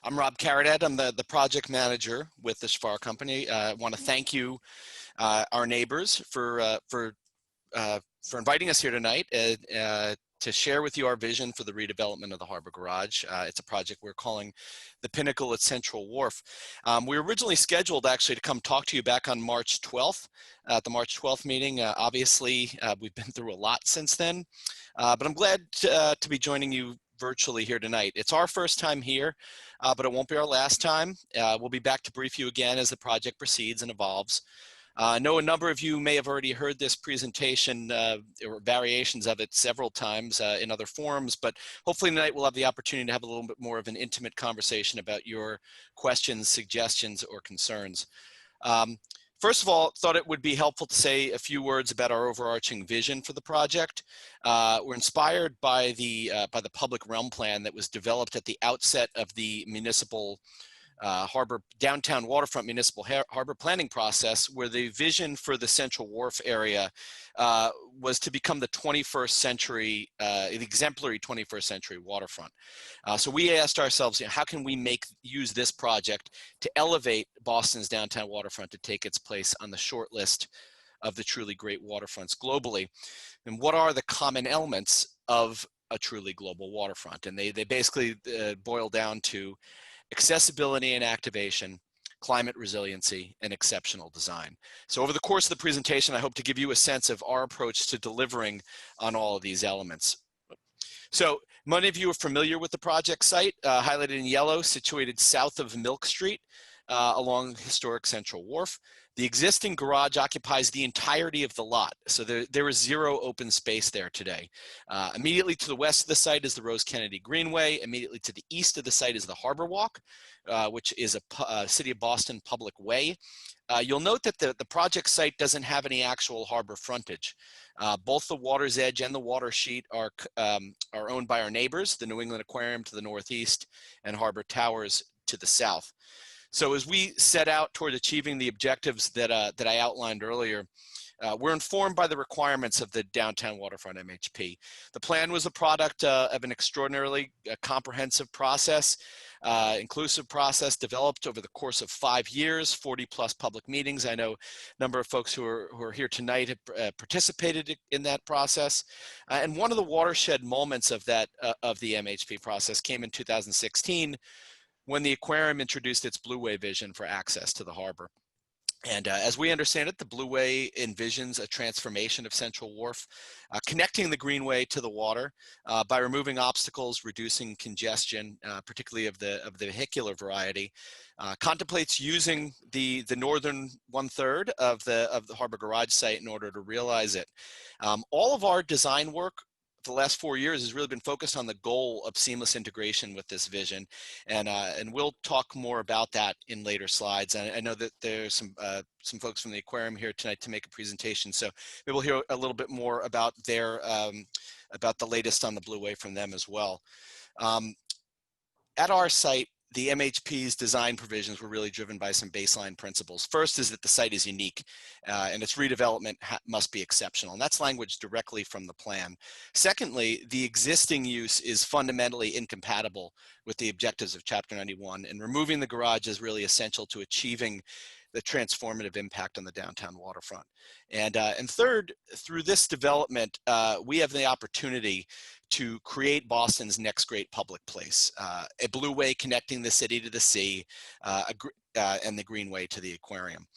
I'm Rob Caradet. I'm the project manager with the Chiofaro company. I want to thank you, our neighbors, for inviting us here tonight to share with you our vision for the redevelopment of the Harbor Garage. It's a project we're calling the Pinnacle at Central Wharf. We were originally scheduled actually to come talk to you back on March 12th, at the March 12th meeting. Obviously, we've been through a lot since then, but I'm glad to be joining you virtually here tonight. It's our first time here, but it won't be our last time. We'll be back to brief you again as the project proceeds and evolves. I know a number of you may have already heard this presentation or variations of it several times in other forums, but hopefully tonight we'll have the opportunity to have a little bit more of an intimate conversation about your questions, suggestions, or concerns. First of all, thought it would be helpful to say a few words about our overarching vision for the project. We're inspired by the public realm plan that was developed at the outset of the municipal downtown waterfront municipal harbor planning process, where the vision for the Central Wharf area was to become the 21st century, the exemplary 21st century waterfront. So we asked ourselves, how can we use this project to elevate Boston's downtown waterfront to take its place on the short list of the truly great waterfronts globally? And what are the common elements of a truly global waterfront? And they basically boil down to accessibility and activation, climate resiliency, and exceptional design. So over the course of the presentation, I hope to give you a sense of our approach to delivering on all of these elements. So many of you are familiar with the project site, highlighted in yellow, situated south of Milk Street along historic Central Wharf. The existing garage occupies the entirety of the lot, so there is zero open space there today. Immediately to the west of the site is the Rose Kennedy Greenway. Immediately to the east of the site is the Harbor Walk, which is a City of Boston public way. You'll note that the project site doesn't have any actual harbor frontage. Both the water's edge and the water sheet are owned by our neighbors, the New England Aquarium to the northeast and Harbor Towers to the south. So as we set out toward achieving the objectives that I outlined earlier, we're informed by the requirements of the downtown waterfront MHP. The plan was a product of an extraordinarily comprehensive process, inclusive process developed over the course of 5 years, 40+ public meetings. I know a number of folks who are here tonight have participated in that process. And one of the watershed moments of the MHP process came in 2016, when the aquarium introduced its Blue Way vision for access to the harbor. And as we understand it, the Blue Way envisions a transformation of Central Wharf, connecting the Greenway to the water by removing obstacles, reducing congestion, particularly of the vehicular variety. Contemplates using the northern 1/3 of the Harbor Garage site in order to realize it. All of our design work for the last 4 years has really been focused on the goal of seamless integration with this vision, and we'll talk more about that in later slides. And I know that there's some folks from the aquarium here tonight to make a presentation, so maybe we'll hear a little bit more about about the latest on the Blue Way from them as well. At our site, the MHP's design provisions were really driven by some baseline principles. First is that the site is unique and its redevelopment must be exceptional. And that's language directly from the plan. Secondly, the existing use is fundamentally incompatible with the objectives of Chapter 91, and removing the garage is really essential to achieving the transformative impact on the downtown waterfront. And third, through this development, we have the opportunity to create Boston's next great public place, a Blue Way connecting the city to the sea, and the Greenway to the aquarium.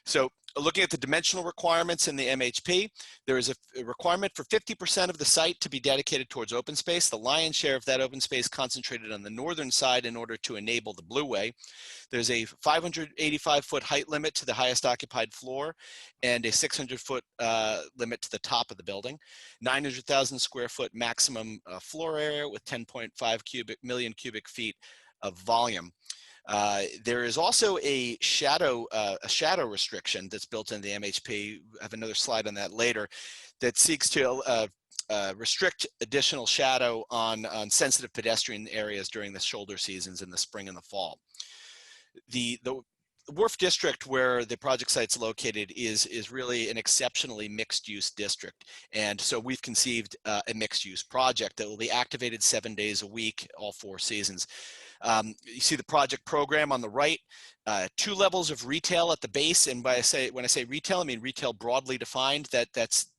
So looking at the dimensional requirements in the MHP, there is a requirement for 50% of the site to be dedicated towards open space. The lion's share of that open space concentrated on the northern side in order to enable the Blue Way. There's a 585-foot height limit to the highest occupied floor and a 600-foot limit to the top of the building. 900,000 square foot maximum floor area with 10.5 million cubic feet of volume. There is also a shadow restriction that's built in the MHP. I have another slide on that later, that seeks to restrict additional shadow on sensitive pedestrian areas during the shoulder seasons in the spring and the fall. The Wharf District, where the project site's located, is really an exceptionally mixed-use district. And so we've conceived a mixed-use project that will be activated 7 days a week, all 4 seasons. You see the project program on the right, 2 levels of retail at the base. And when I say retail, I mean retail broadly defined, that's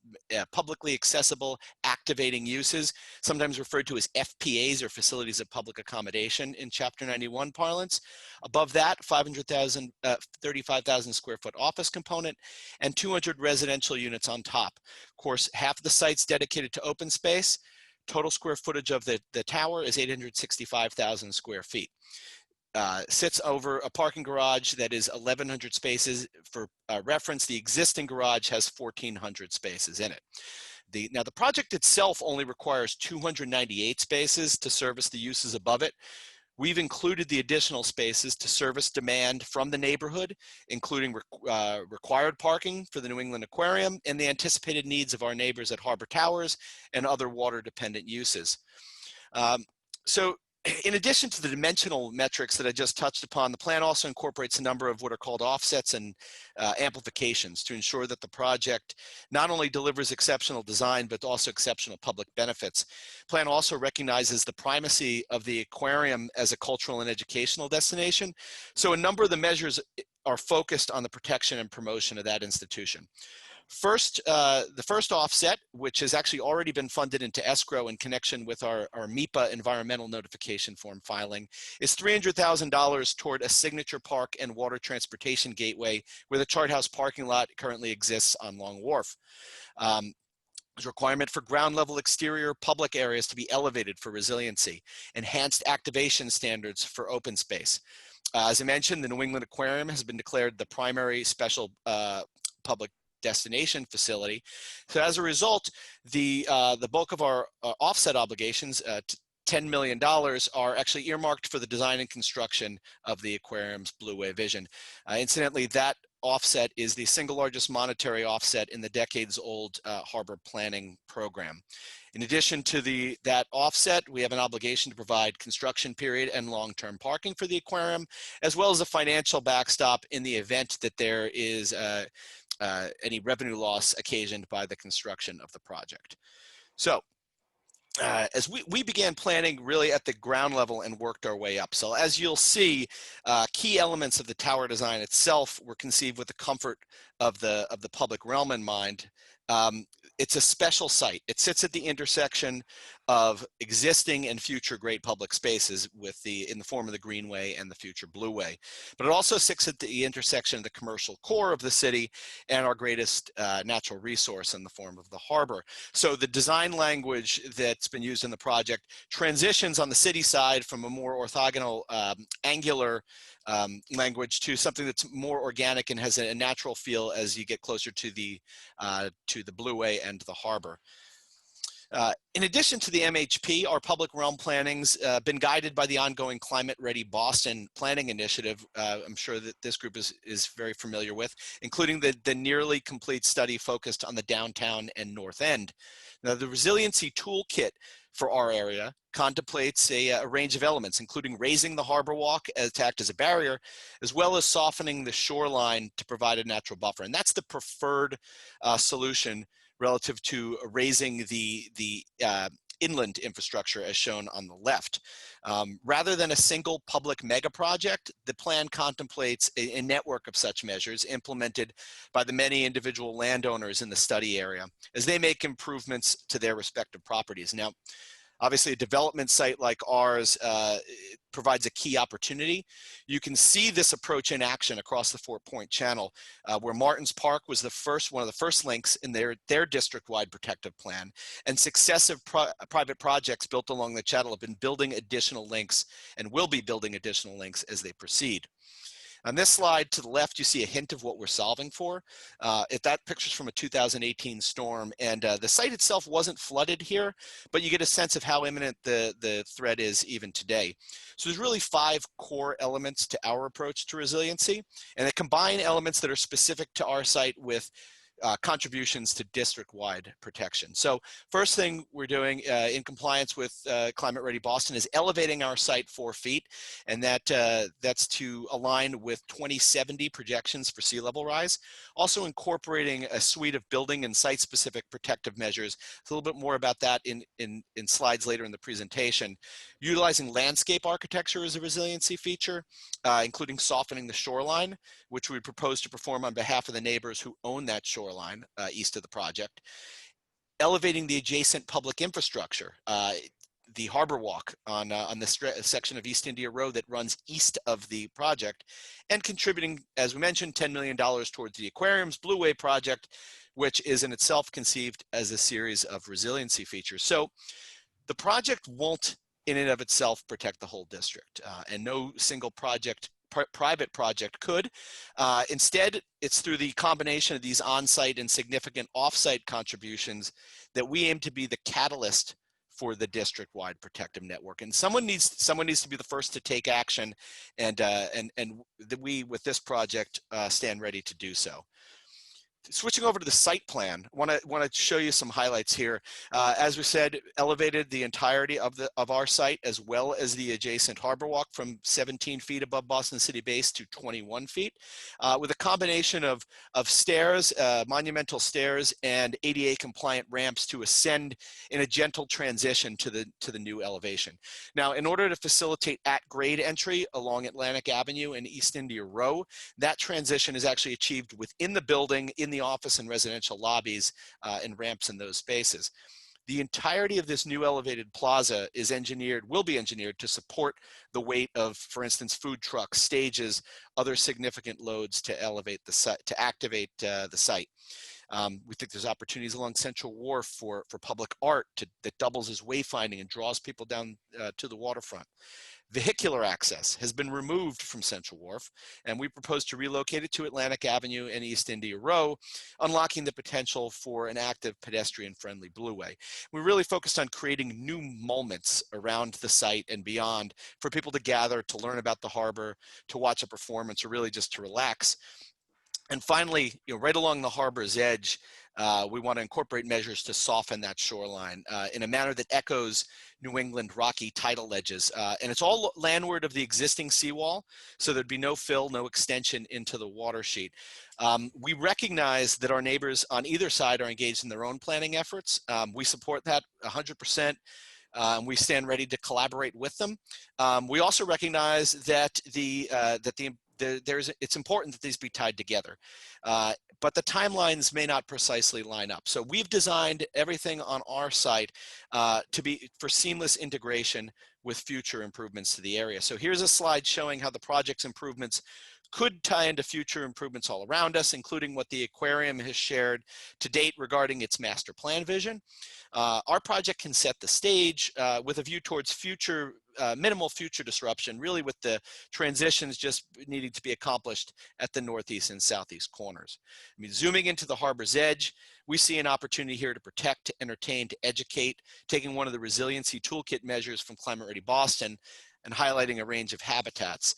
publicly accessible, activating uses, sometimes referred to as FPAs, or facilities of public accommodation in Chapter 91 parlance. Above that, 35,000 square foot office component and 200 residential units on top. Of course, half the site's dedicated to open space. Total square footage of the tower is 865,000 square feet. Sits over a parking garage that is 1,100 spaces. For reference, the existing garage has 1,400 spaces in it. Now, the project itself only requires 298 spaces to service the uses above it. We've included the additional spaces to service demand from the neighborhood, including required parking for the New England Aquarium and the anticipated needs of our neighbors at Harbor Towers and other water-dependent uses. So in addition to the dimensional metrics that I just touched upon, the plan also incorporates a number of what are called offsets and amplifications to ensure that the project not only delivers exceptional design, but also exceptional public benefits. The plan also recognizes the primacy of the aquarium as a cultural and educational destination. So a number of the measures are focused on the protection and promotion of that institution. First, the first offset, which has actually already been funded into escrow in connection with our MEPA environmental notification form filing, is $300,000 toward a signature park and water transportation gateway where the Chart House parking lot currently exists on Long Wharf. There's a requirement for ground level exterior public areas to be elevated for resiliency, enhanced activation standards for open space. As I mentioned, the New England Aquarium has been declared the primary special public destination facility. So as a result, the bulk of our offset obligations, $10 million, are actually earmarked for the design and construction of the aquarium's Blueway vision. Incidentally, that offset is the single largest monetary offset in the decades-old harbor planning program. In addition to that offset, we have an obligation to provide construction period and long-term parking for the aquarium, as well as a financial backstop in the event that there is any revenue loss occasioned by the construction of the project. So as we began planning really at the ground level and worked our way up. So as you'll see, key elements of the tower design itself were conceived with the comfort of the public realm in mind. It's a special site. It sits at the intersection of existing and future great public spaces in the form of the Greenway and the future Blueway. But it also sits at the intersection of the commercial core of the city and our greatest natural resource in the form of the harbor. So the design language that's been used in the project transitions on the city side from a more orthogonal, angular language to something that's more organic and has a natural feel as you get closer to the Blueway and the harbor. In addition to the MHP, our public realm planning's been guided by the ongoing Climate Ready Boston planning initiative. I'm sure that this group is very familiar with, including the nearly complete study focused on the downtown and North End. Now, the resiliency toolkit for our area contemplates a range of elements, including raising the harbor walk to act as a barrier, as well as softening the shoreline to provide a natural buffer. And that's the preferred solution relative to raising the inland infrastructure as shown on the left. Rather than a single public mega project, the plan contemplates a network of such measures implemented by the many individual landowners in the study area as they make improvements to their respective properties. Now, obviously, a development site like ours provides a key opportunity. You can see this approach in action across the Fort Point Channel, where Martins Park was one of the first links in their district-wide protective plan, and successive private projects built along the channel have been building additional links and will be building additional links as they proceed. On this slide to the left, you see a hint of what we're solving for. That picture's from a 2018 storm, and the site itself wasn't flooded here, but you get a sense of how imminent the threat is even today. So there's really 5 core elements to our approach to resiliency, and they combine elements that are specific to our site with contributions to district-wide protection. So first thing we're doing in compliance with Climate Ready Boston is elevating our site 4 feet, and that's to align with 2070 projections for sea level rise. Also incorporating a suite of building and site-specific protective measures. It's a little bit more about that in slides later in the presentation. Utilizing landscape architecture as a resiliency feature, including softening the shoreline, which we propose to perform on behalf of the neighbors who own that shoreline east of the project. Elevating the adjacent public infrastructure, the harbor walk on the section of East India Road that runs east of the project, and contributing, as we mentioned, $10 million towards the aquarium's Blue Way project, which is in itself conceived as a series of resiliency features. So the project won't in and of itself protect the whole district, and no single private project could. Instead, it's through the combination of these on-site and significant off-site contributions that we aim to be the catalyst for the district-wide protective network. And someone needs to be the first to take action, and we, with this project, stand ready to do so. Switching over to the site plan, want to show you some highlights here. As we said, elevated the entirety of our site as well as the adjacent harbor walk from 17 feet above Boston City base to 21 feet, with a combination of stairs, monumental stairs, and ADA compliant ramps to ascend in a gentle transition to the new elevation. Now, in order to facilitate at-grade entry along Atlantic Avenue and East India Row, that transition is actually achieved within the building, in the office and residential lobbies, and ramps in those spaces. The entirety of this new elevated plaza will be engineered to support the weight of, for instance, food trucks, stages, other significant loads to elevate the site, to activate the site. We think there's opportunities along Central Wharf for public art that doubles as wayfinding and draws people down to the waterfront. Vehicular access has been removed from Central Wharf, and we propose to relocate it to Atlantic Avenue and East India Row, unlocking the potential for an active pedestrian-friendly Blue Way. We really focused on creating new moments around the site and beyond for people to gather, to learn about the harbor, to watch a performance, or really just to relax. And finally, right along the harbor's edge, we want to incorporate measures to soften that shoreline in a manner that echoes New England rocky tidal ledges. And it's all landward of the existing seawall, so there'd be no fill, no extension into the water sheet. We recognize that our neighbors on either side are engaged in their own planning efforts. We support that 100%. We stand ready to collaborate with them. We also recognize that it's important that these be tied together, but the timelines may not precisely line up. So we've designed everything on our site to be for seamless integration with future improvements to the area. So here's a slide showing how the project's improvements could tie into future improvements all around us, including what the aquarium has shared to date regarding its master plan vision. Our project can set the stage with a view towards minimal future disruption, really with the transitions just needing to be accomplished at the northeast and southeast corners. I mean, zooming into the harbor's edge, we see an opportunity here to protect, to entertain, to educate, taking one of the resiliency toolkit measures from Climate Ready Boston and highlighting a range of habitats.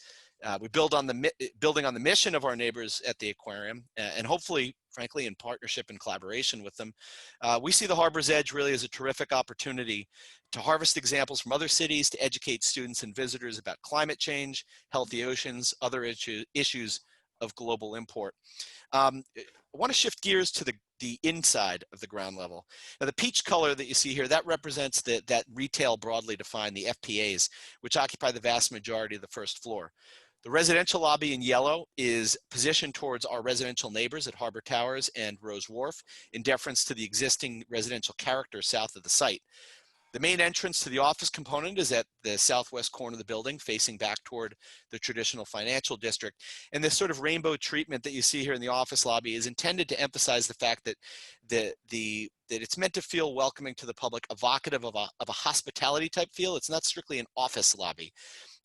We building on the mission of our neighbors at the aquarium, and hopefully, frankly, in partnership and collaboration with them, we see the harbor's edge really as a terrific opportunity to harvest examples from other cities, to educate students and visitors about climate change, healthy oceans, other issues of global import. I want to shift gears to the inside of the ground level. Now, the peach color that you see here, that represents that retail broadly defined, the FPAs, which occupy the vast majority of the first floor. The residential lobby in yellow is positioned towards our residential neighbors at Harbor Towers and Rose Wharf in deference to the existing residential character south of the site. The main entrance to the office component is at the southwest corner of the building, facing back toward the traditional financial district. And this sort of rainbow treatment that you see here in the office lobby is intended to emphasize the fact that it's meant to feel welcoming to the public, evocative of a hospitality type feel. It's not strictly an office lobby.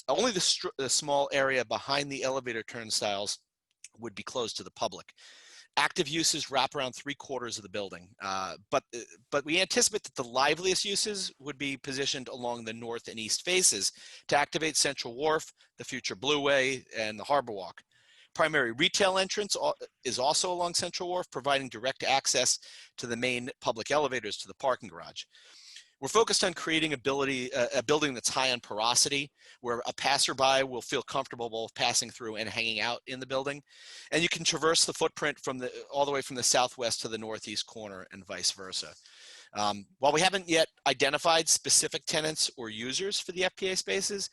Only the small area behind the elevator turnstiles would be closed to the public. Active uses wrap around 3/4 of the building, but we anticipate that the liveliest uses would be positioned along the north and east faces to activate Central Wharf, the future Blue Way, and the Harbor Walk. Primary retail entrance is also along Central Wharf, providing direct access to the main public elevators to the parking garage. We're focused on creating a building that's high on porosity, where a passerby will feel comfortable both passing through and hanging out in the building. And you can traverse the footprint all the way from the southwest to the northeast corner and vice versa. While we haven't yet identified specific tenants or users for the FPA spaces,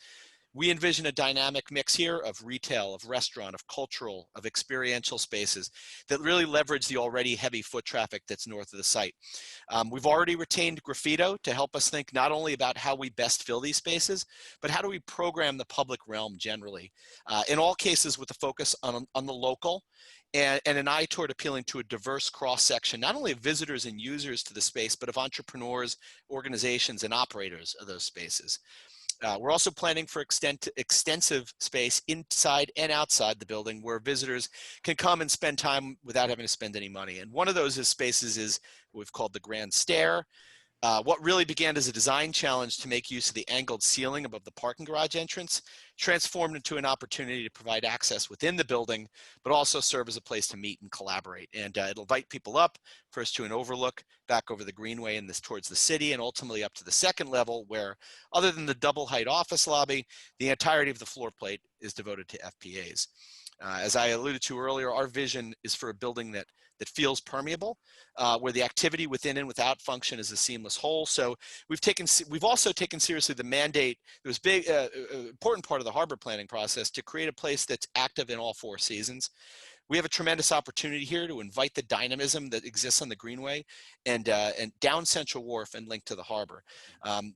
we envision a dynamic mix here of retail, of restaurant, of cultural, of experiential spaces that really leverage the already heavy foot traffic that's north of the site. We've already retained Graffito to help us think not only about how we best fill these spaces, but how do we program the public realm generally. In all cases with a focus on the local and an eye toward appealing to a diverse cross-section, not only of visitors and users to the space, but of entrepreneurs, organizations, and operators of those spaces. We're also planning for extensive space inside and outside the building where visitors can come and spend time without having to spend any money. And one of those spaces is what we've called the Grand Stair. What really began as a design challenge to make use of the angled ceiling above the parking garage entrance transformed into an opportunity to provide access within the building, but also serve as a place to meet and collaborate. And it'll invite people up first to an overlook back over the greenway and towards the city, and ultimately up to the second level where, other than the double height office lobby, the entirety of the floor plate is devoted to FPAs. As I alluded to earlier, our vision is for a building that feels permeable, where the activity within and without function is a seamless whole. So we've also taken seriously the mandate. It was big, important part of the harbor planning process to create a place that's active in all 4 seasons. We have a tremendous opportunity here to invite the dynamism that exists on the Greenway and down Central Wharf and link to the harbor.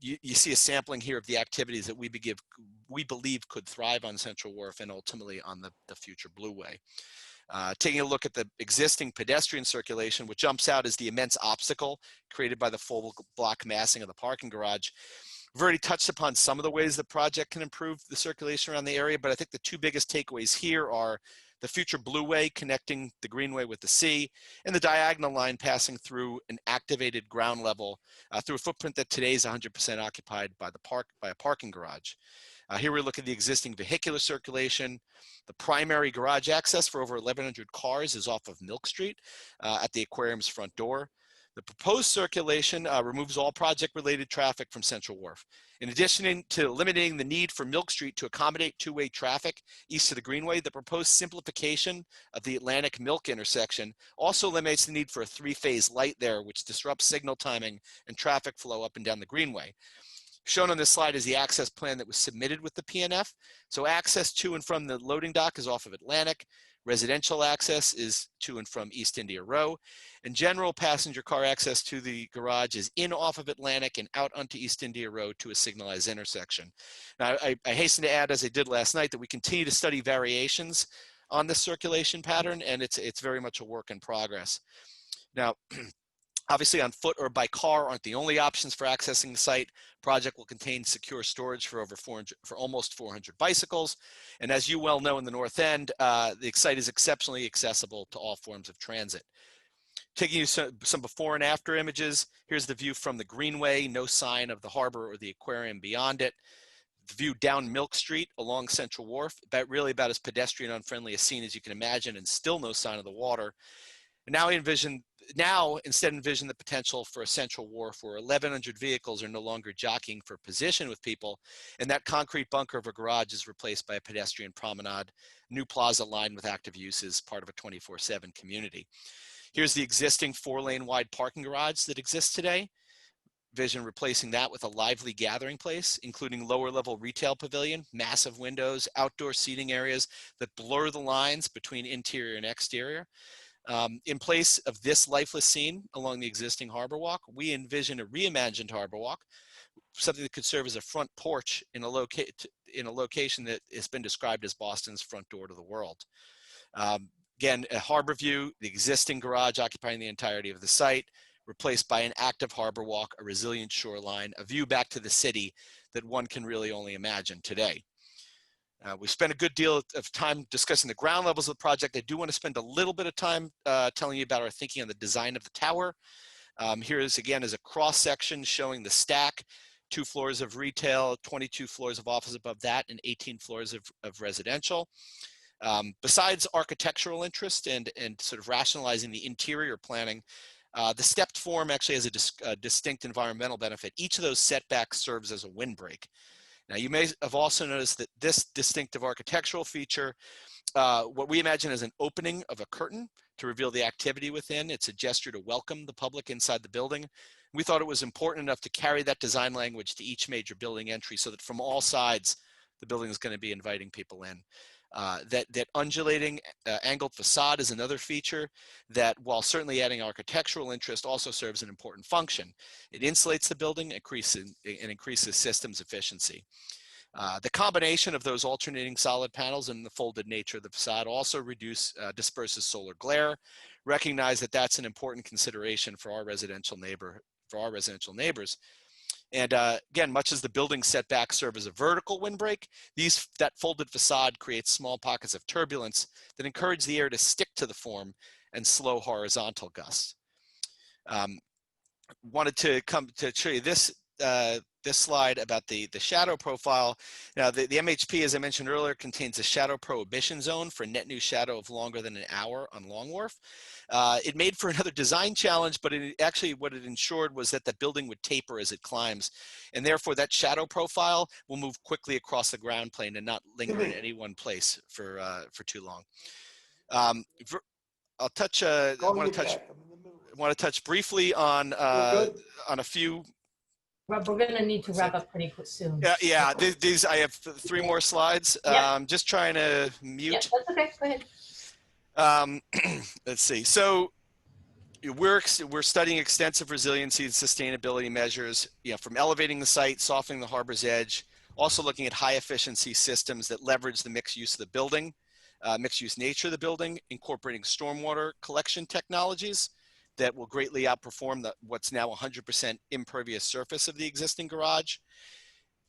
You see a sampling here of the activities that we believe could thrive on Central Wharf and ultimately on the future Blueway. Taking a look at the existing pedestrian circulation, what jumps out is the immense obstacle created by the full block massing of the parking garage. We've already touched upon some of the ways the project can improve the circulation around the area, but I think the 2 biggest takeaways here are the future Blueway connecting the Greenway with the sea, and the diagonal line passing through an activated ground level through a footprint that today is 100% occupied by a parking garage. Here we look at the existing vehicular circulation. The primary garage access for over 1,100 cars is off of Milk Street at the aquarium's front door. The proposed circulation removes all project-related traffic from Central Wharf. In addition to eliminating the need for Milk Street to accommodate 2-way traffic east of the Greenway, the proposed simplification of the Atlantic Milk intersection also eliminates the need for a 3-phase light there, which disrupts signal timing and traffic flow up and down the Greenway. Shown on this slide is the access plan that was submitted with the PNF. So access to and from the loading dock is off of Atlantic. Residential access is to and from East India Row. And general passenger car access to the garage is in off of Atlantic and out onto East India Row to a signalized intersection. Now, I hasten to add, as I did last night, that we continue to study variations on this circulation pattern, and it's very much a work in progress. Now, obviously, on foot or by car aren't the only options for accessing the site. Project will contain secure storage for almost 400 bicycles. And as you well know, in the North End, the site is exceptionally accessible to all forms of transit. Taking you some before and after images, here's the view from the Greenway, no sign of the harbor or the aquarium beyond it. The view down Milk Street along Central Wharf, really about as pedestrian unfriendly a scene as you can imagine, and still no sign of the water. And now instead envision the potential for a Central Wharf where 1,100 vehicles are no longer jockeying for position with people, and that concrete bunker of a garage is replaced by a pedestrian promenade, new plaza lined with active uses, part of a 24/7 community. Here's the existing 4-lane wide parking garage that exists today. Vision replacing that with a lively gathering place, including lower level retail pavilion, massive windows, outdoor seating areas that blur the lines between interior and exterior. In place of this lifeless scene along the existing harbor walk, we envision a reimagined harbor walk, something that could serve as a front porch in a location that has been described as Boston's front door to the world. Again, a harbor view, the existing garage occupying the entirety of the site, replaced by an active harbor walk, a resilient shoreline, a view back to the city that one can really only imagine today. We spent a good deal of time discussing the ground levels of the project. I do want to spend a little bit of time telling you about our thinking on the design of the tower. Here is, again, is a cross section showing the stack, 2 floors of retail, 22 floors of office above that, and 18 floors of residential. Besides architectural interest and sort of rationalizing the interior planning, the stepped form actually has a distinct environmental benefit. Each of those setbacks serves as a windbreak. Now, you may have also noticed that this distinctive architectural feature, what we imagine as an opening of a curtain to reveal the activity within. It's a gesture to welcome the public inside the building. We thought it was important enough to carry that design language to each major building entry so that from all sides, the building is going to be inviting people in. That undulating angled facade is another feature that, while certainly adding architectural interest, also serves an important function. It insulates the building and increases systems efficiency. The combination of those alternating solid panels and the folded nature of the facade also disperses solar glare. Recognize that that's an important consideration for our residential neighbors. And again, much as the building setbacks serve as a vertical windbreak, that folded facade creates small pockets of turbulence that encourage the air to stick to the form and slow horizontal gusts. Wanted to come to show you this slide about the shadow profile. Now, the MHP, as I mentioned earlier, contains a shadow prohibition zone for net new shadow of longer than an hour on Long Wharf. It made for another design challenge, but what it ensured was that the building would taper as it climbs, and therefore that shadow profile will move quickly across the ground plane and not linger in any one place for too long. I'll touch. I want to touch briefly on a few. Rob, we're going to need to wrap up pretty soon. Yeah. These I have 3 more slides. Yep. Just trying to mute. Yeah, that's okay. Go ahead. Let's see. So we're studying extensive resiliency and sustainability measures. From elevating the site, softening the harbor's edge, also looking at high efficiency systems that leverage the mixed use of the building, mixed use nature of the building, incorporating stormwater collection technologies that will greatly outperform what's now 100% impervious surface of the existing garage.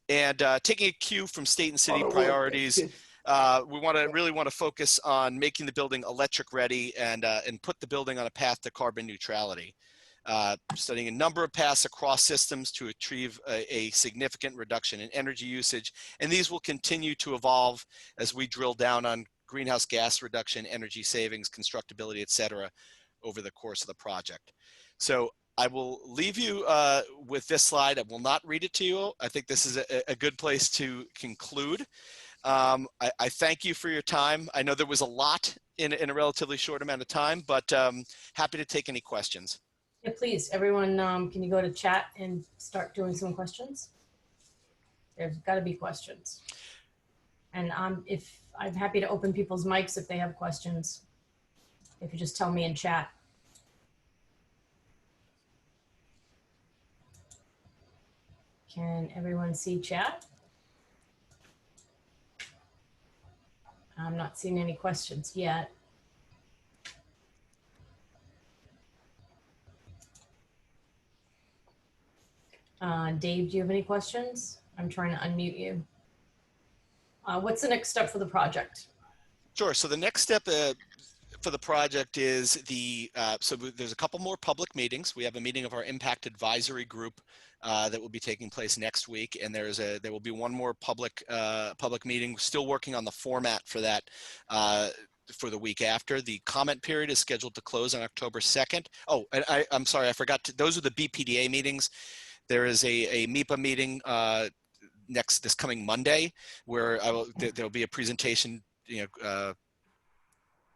And taking a cue from state and city priorities, we really want to focus on making the building electric ready and put the building on a path to carbon neutrality. Studying a number of paths across systems to achieve a significant reduction in energy usage. And these will continue to evolve as we drill down on greenhouse gas reduction, energy savings, constructability, et cetera, over the course of the project. So I will leave you with this slide. I will not read it to you. I think this is a good place to conclude. I thank you for your time. I know there was a lot in a relatively short amount of time, but happy to take any questions. Yeah, please, everyone, can you go to chat and start doing some questions? There's got to be questions. And I'm happy to open people's mics if they have questions. If you just tell me in chat. Can everyone see chat? I'm not seeing any questions yet. Dave, do you have any questions? I'm trying to unmute you. What's the next step for the project? Sure. So the next step for the project is so there's a couple more public meetings. We have a meeting of our impact advisory group that will be taking place next week, and there will be one more public meeting. Still working on the format for that for the week after. The comment period is scheduled to close on October 2nd. Oh, and I'm sorry, I forgot those are the BPDA meetings. There is a MIPA meeting this coming Monday where there'll be a presentation,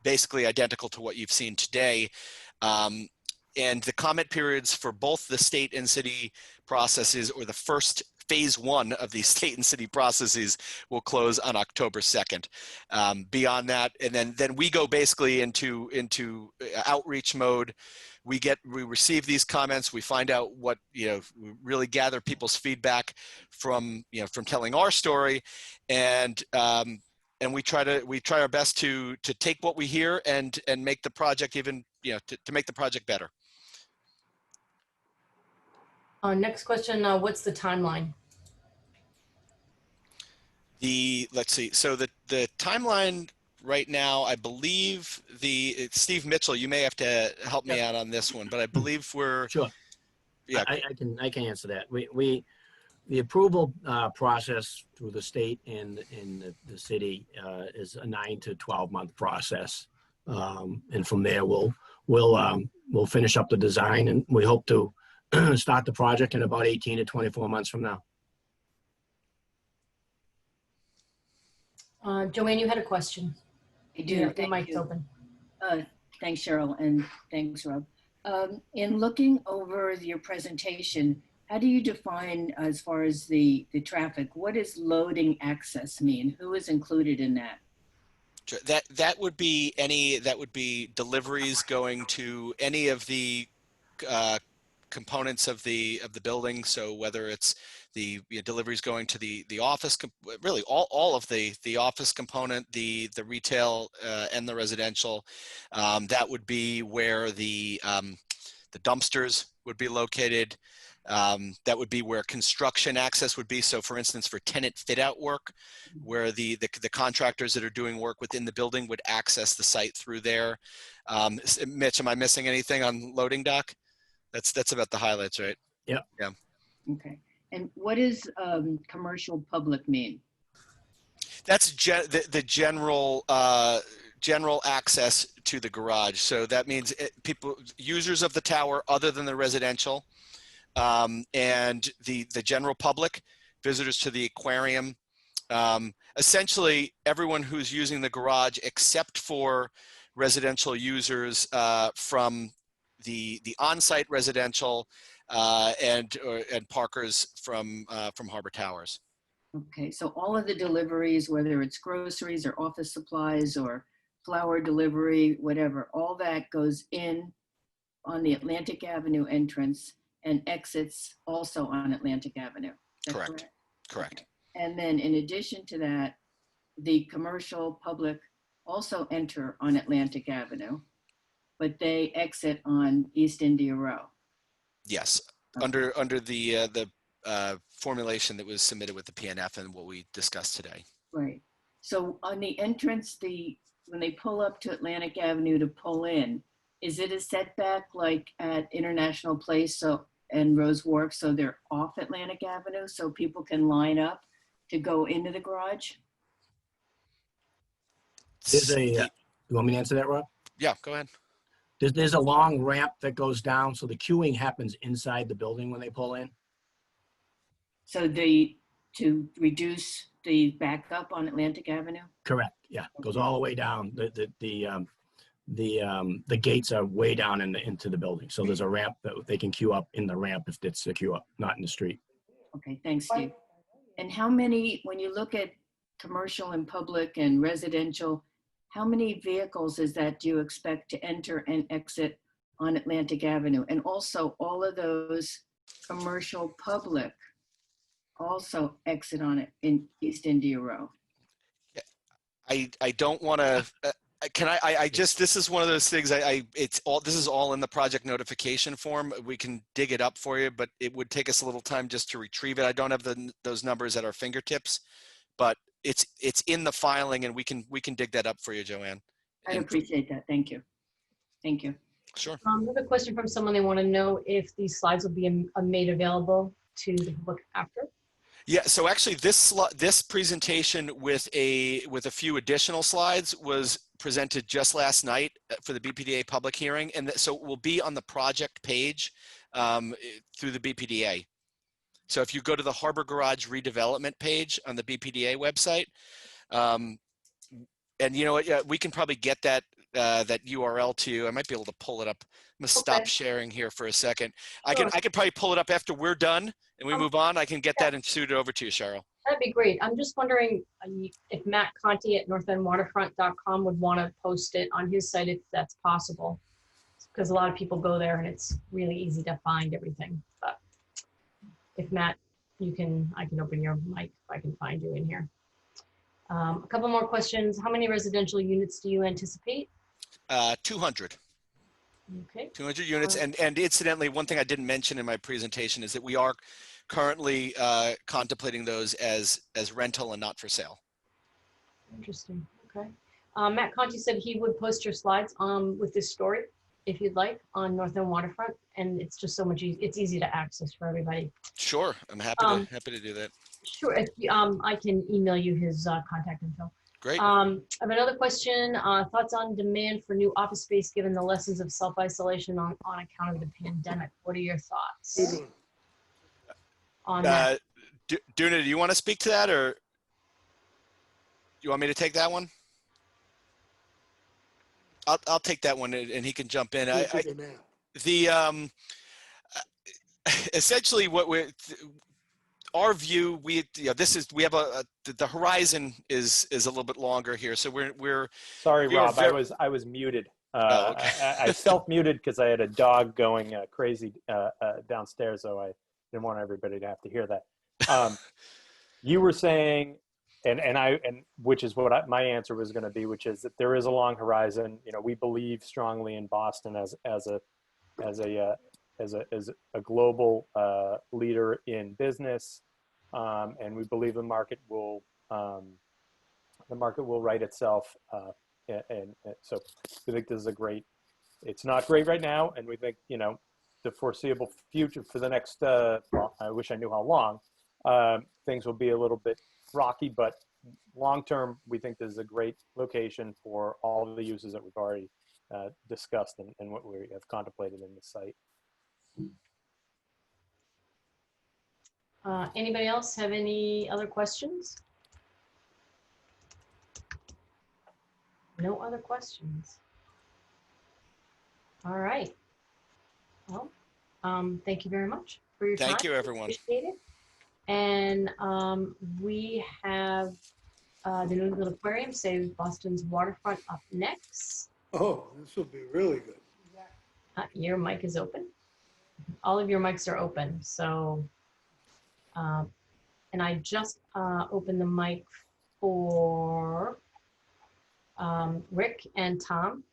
basically identical to what you've seen today. And the comment periods for both the state and city processes, or the first phase 1 of these state and city processes, will close on October 2nd. Beyond that, and then we go basically into outreach mode. We receive these comments, we find out what, we really gather people's feedback from telling our story, and we try our best to take what we hear and make the project even, to make the project better. Next question, what's the timeline? Let's see, so the timeline right now, I believe Steve Mitchell, you may have to help me out on this one, but I believe we're... Sure. Yeah. I can answer that. We The approval process through the state and in the city is a 9 to 12 month process, and from there we'll finish up the design, and we hope to start the project in about 18 to 24 months from now. Joanne, you had a question. I do. Your Thank mic's you. open. Thanks, Cheryl, and thanks, Rob. In looking over your presentation, how do you define, as far as the traffic, what does loading access mean? Who is included in that? That would be deliveries going to any of the components of the building. So whether it's the deliveries going to the office, really all of the office component, the retail and the residential, that would be where the dumpsters would be located. That would be where construction access would be. So for instance, for tenant fit out work, where the contractors that are doing work within the building would access the site through there. Mitch, am I missing anything on loading dock? That's about the highlights, right? Yeah. Yeah. Okay. And what does commercial public mean? That's the general access to the garage. So that means users of the tower other than the residential, and the general public, visitors to the aquarium, essentially everyone who's using the garage except for residential users from the on-site residential and parkers from Harbor Towers. Okay, so all of the deliveries, whether it's groceries or office supplies or flower delivery, whatever, all that goes in on the Atlantic Avenue entrance and exits also on Atlantic Avenue. Is that Correct. Correct. Okay. And then in addition to that, the commercial public also enter on Atlantic Avenue, but they exit on East India Row. Yes, Okay. under the formulation that was submitted with the PNF and what we discussed today. Right. So on the entrance, when they pull up to Atlantic Avenue to pull in, is it a setback like at International Place and Rose Wharf, so they're off Atlantic Avenue so people can line up to go into the garage? You want me to answer that, Rob? Yeah, go ahead. There's a long ramp that goes down, so the queuing happens inside the building when they pull in. So to reduce the backup on Atlantic Avenue? Correct. Yeah, goes all the way down. The gates are way down into the building, so there's a ramp that they can queue up in the ramp if it's the queue up, not in the street. Okay, thanks, Steve. And how many, when you look at commercial and public and residential, how many vehicles is that do you expect to enter and exit on Atlantic Avenue? And also all of those commercial public also exit on it in East India Row? I don't want to. This is one of those things. This is all in the project notification form. We can dig it up for you, but it would take us a little time just to retrieve it. I don't have those numbers at our fingertips, but it's in the filing, and we can dig that up for you, Joanne. I appreciate that. Thank you. Thank you. Sure. Another question from someone. They want to know if these slides will be made available to the public after. Yeah, so actually this presentation with a few additional slides was presented just last night for the BPDA public hearing, and so it will be on the project page through the BPDA. So if you go to the Harbor Garage redevelopment page on the BPDA website, and you know what, yeah, we can probably get that URL to you. I might be able to pull it up. I'm gonna stop sharing here for a second. Sure. I could probably pull it up after we're done and we move on. I can get that and shoot it over to you, Cheryl. That'd be great. I'm just wondering if Matt Conti at northendwaterfront.com would want to post it on his site if that's possible, because a lot of people go there and it's really easy to find everything. But if Matt, I can open your mic if I can find you in here. A couple more questions. How many residential units do you anticipate? 200. Okay. 200 units. And incidentally, one thing I didn't mention in my presentation is that we are currently contemplating those as rental and not for sale. Interesting. Okay. Matt Conti said he would post your slides with this story. if you'd like, on North End Waterfront, and it's just so much it's easy to access for everybody. Sure, I'm happy to do that. Sure, if I can email you his contact info. Great. I have another question. Thoughts on demand for new office space given the lessons of self-isolation on account of the pandemic? What are your thoughts on that? Duna, do you want to speak to that, or do you want me to take that one? I'll take that one, and he can jump in. Essentially what our view, we have the horizon is a little bit longer here, so we're sorry, Rob, I was muted. Oh, okay. I self-muted because I had a dog going crazy downstairs, so I didn't want everybody to have to hear that. You were saying, and which is what my answer was going to be, which is that there is a long horizon. You know, we believe strongly in Boston as a global leader in business, and we believe the market will right itself. And so we think this is a great. It's not great right now, and we think, you know, the foreseeable future for the next. Well, I wish I knew how long. Things will be a little bit rocky, but long term, we think this is a great location for all of the uses that we've already discussed and what we have contemplated in the site. Anybody else have any other questions? No other questions. All right. Well, thank you very much for your time. Thank you, everyone. Appreciate it. And we have the New England Aquarium, Save Boston's Waterfront, up next. Oh, this will be really good. Your mic is open. All of your mics are open. So, and I just opened the mic for Rick and Tom.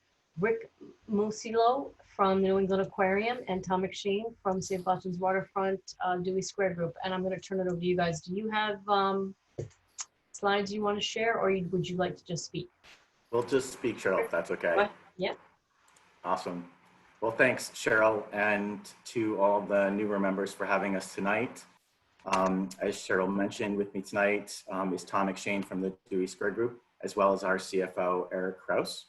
Rick Musilo from the New England Aquarium and Tom McShane from Save Boston's Waterfront Dewey Square Group. And I'm going to turn it over to you guys. Do you have slides you want to share, or would you like to just speak? We'll just speak, Cheryl, if that's okay. Yeah. Awesome. Well, thanks, Cheryl, and to all the NEWRA members for having us tonight. As Cheryl mentioned, with me tonight is Tom McShane from the Dewey Square Group, as well as our CFO, Eric Kraus.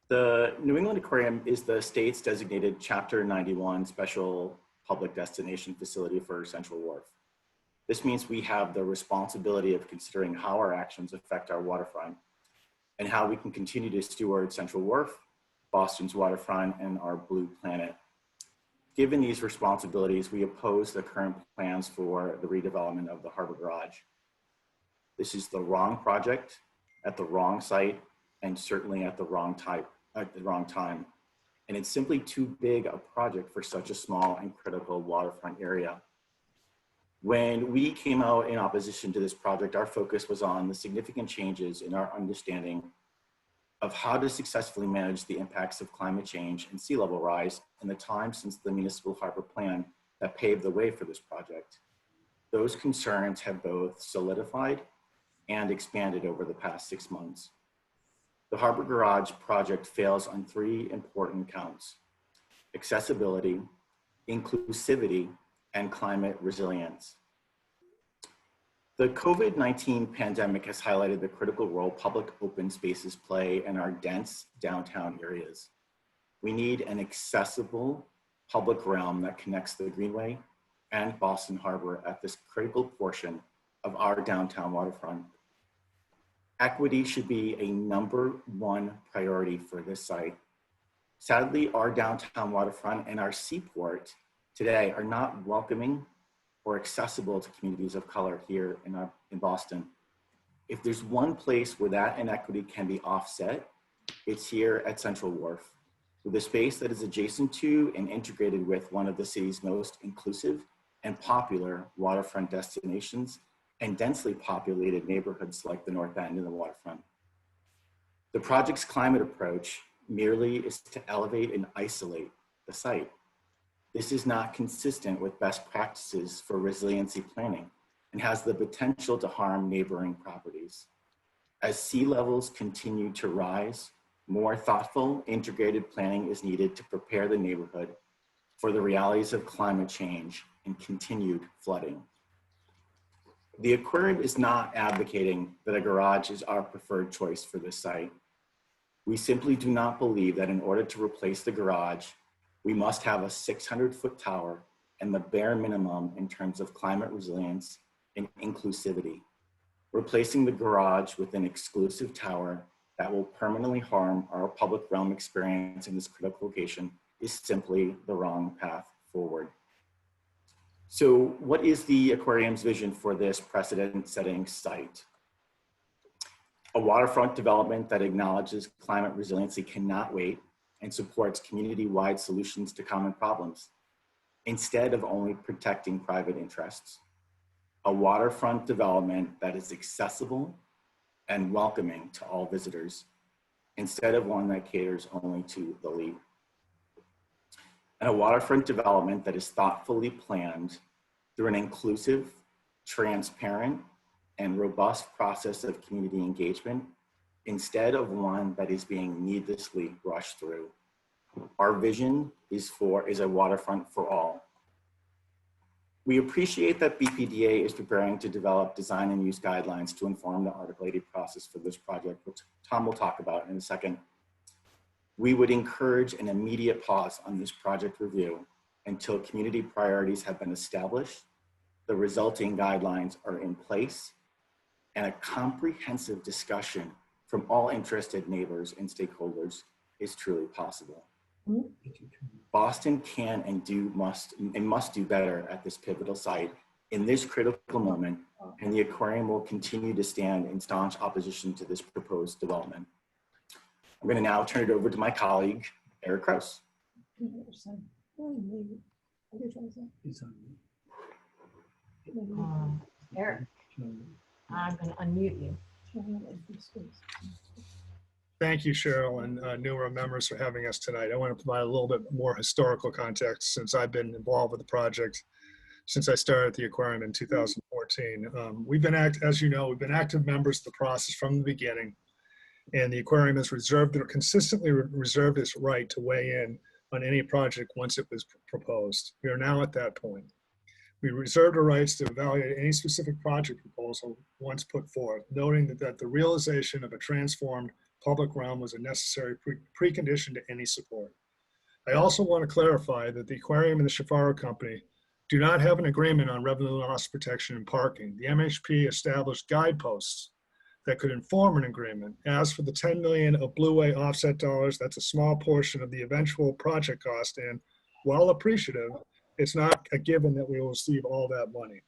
The New England Aquarium is the state's designated Chapter 91 special public destination facility for Central Wharf. This means we have the responsibility of considering how our actions affect our waterfront and how we can continue to steward Central Wharf, Boston's waterfront, and our blue planet. Given these responsibilities, we oppose the current plans for the redevelopment of the Harbor Garage. This is the wrong project at the wrong site and certainly at the wrong time. And it's simply too big a project for such a small and critical waterfront area. When we came out in opposition to this project, our focus was on the significant changes in our understanding of how to successfully manage the impacts of climate change and sea level rise in the time since the municipal harbor plan that paved the way for this project. Those concerns have both solidified and expanded over the past 6 months. The Harbor Garage project fails on 3 important counts: accessibility, inclusivity, and climate resilience. The COVID-19 pandemic has highlighted the critical role public open spaces play in our dense downtown areas. We need an accessible public realm that connects the Greenway and Boston Harbor at this critical portion of our downtown waterfront. Equity should be a #1 priority for this site. Sadly, our downtown waterfront and our seaport today are not welcoming or accessible to communities of color here in Boston. If there's one place where that inequity can be offset, it's here at Central Wharf, with a space that is adjacent to and integrated with one of the city's most inclusive and popular waterfront destinations and densely populated neighborhoods like the North End and the waterfront. The project's climate approach merely is to elevate and isolate the site. This is not consistent with best practices for resiliency planning and has the potential to harm neighboring properties. As sea levels continue to rise, more thoughtful, integrated planning is needed to prepare the neighborhood for the realities of climate change and continued flooding. The aquarium is not advocating that a garage is our preferred choice for this site. We simply do not believe that in order to replace the garage, we must have a 600-foot tower and the bare minimum in terms of climate resilience and inclusivity. Replacing the garage with an exclusive tower that will permanently harm our public realm experience in this critical location is simply the wrong path forward. So what is the aquarium's vision for this precedent-setting site? A waterfront development that acknowledges climate resiliency cannot wait and supports community-wide solutions to common problems, instead of only protecting private interests. A waterfront development that is accessible and welcoming to all visitors, instead of one that caters only to the elite. And a waterfront development that is thoughtfully planned through an inclusive, transparent, and robust process of community engagement, instead of one that is being needlessly rushed through. Our vision is a waterfront for all. We appreciate that BPDA is preparing to develop design and use guidelines to inform the Article 80 process for this project, which Tom will talk about in a second. We would encourage an immediate pause on this project review until community priorities have been established, the resulting guidelines are in place, and a comprehensive discussion from all interested neighbors and stakeholders is truly possible. Boston can and must do better at this pivotal site in this critical moment, and the aquarium will continue to stand in staunch opposition to this proposed development. I'm going to now turn it over to my colleague, Eric Kraus. Eric, I'm going to unmute you. Thank you, Cheryl, and NEWRA members for having us tonight. I want to provide a little bit more historical context since I've been involved with the project since I started the aquarium in 2014. As you know, we've been active members of the process from the beginning, and the aquarium has consistently reserved its right to weigh in on any project once it was proposed. We are now at that point. We reserved our rights to evaluate any specific project proposal once put forth, noting that the realization of a transformed public realm was a necessary precondition to any support. I also want to clarify that the aquarium and the Chiofaro company do not have an agreement on revenue loss protection and parking. The MHP established guideposts that could inform an agreement. As for the 10 million of Blue Way offset dollars, that's a small portion of the eventual project cost, and while appreciative, it's not a given that we will receive all that money.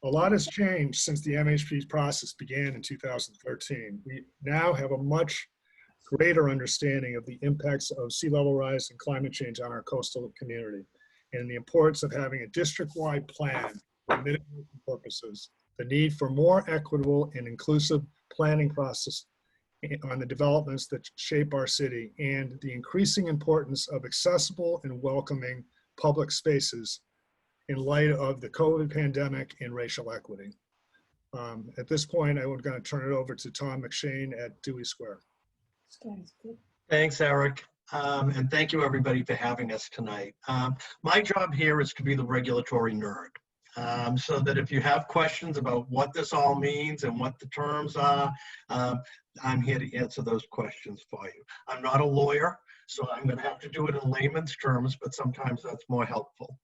A lot has changed since the MHP's process began in 2013. We now have a much greater understanding of the impacts of sea level rise and climate change on our coastal community, and the importance of having a district-wide plan for mitigation purposes, the need for more equitable and inclusive planning process on the developments that shape our city, and the increasing importance of accessible and welcoming public spaces in light of the COVID pandemic and racial equity. At this point, I'm going to turn it over to Tom McShane at Dewey Square. Thanks, Eric. And thank you everybody for having us tonight. My job here is to be the regulatory nerd. So that if you have questions about what this all means and what the terms are, I'm here to answer those questions for you. I'm not a lawyer, so I'm going to have to do it in layman's terms, but sometimes that's more helpful.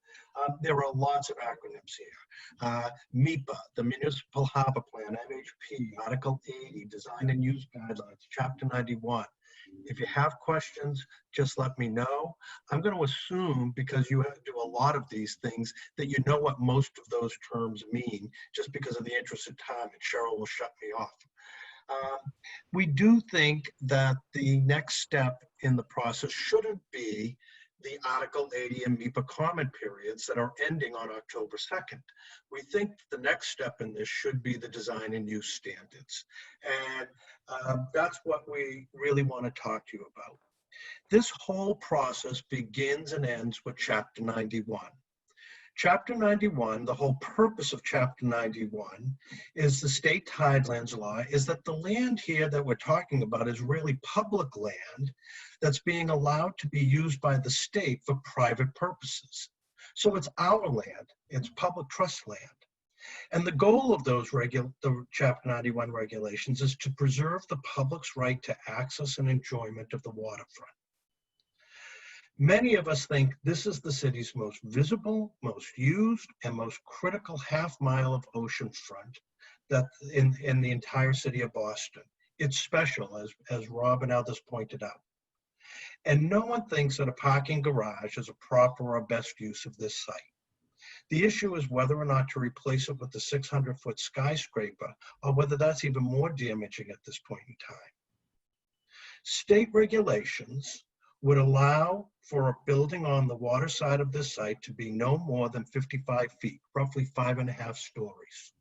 There are lots of acronyms here. MHP, the Municipal Harbor Plan, MHP, Article 80, Design and Use Guidelines, Chapter 91. If you have questions, just let me know. I'm going to assume, because you have to do a lot of these things, that you know what most of those terms mean, just because of the interest of time, and Cheryl will shut me off. We do think that the next step in the process shouldn't be the Article 80 and MHP comment periods that are ending on October 2nd. We think the next step in this should be the design and use standards. And that's what we really want to talk to you about. This whole process begins and ends with Chapter 91. Chapter 91, the whole purpose of Chapter 91 is the state tidelands law, is that the land here that we're talking about is really public land that's being allowed to be used by the state for private purposes. So it's our land, it's public trust land. And the goal of those the Chapter 91 regulations is to preserve the public's right to access and enjoyment of the waterfront. Many of us think this is the city's most visible, most used, and most critical half mile of ocean front that in the entire city of Boston. It's special, as Rob and others pointed out. And no one thinks that a parking garage is a proper or best use of this site. The issue is whether or not to replace it with a 600-foot skyscraper, or whether that's even more damaging at this point in time. State regulations would allow for a building on the water side of this site to be no more than 55 feet, roughly 5.5 stories.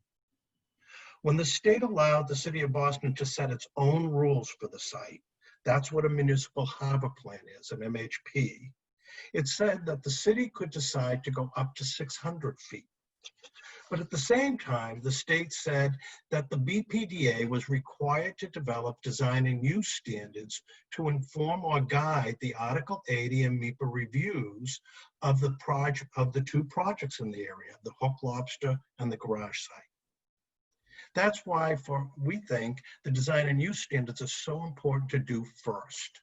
When the state allowed the city of Boston to set its own rules for the site, that's what a municipal harbor plan is, an MHP. It said that the city could decide to go up to 600 feet. But at the same time, the state said that the BPDA was required to develop design and use standards to inform or guide the Article 80 and MHP reviews of the two projects in the area, the Hook Lobster and the garage site. That's why we think the design and use standards are so important to do first.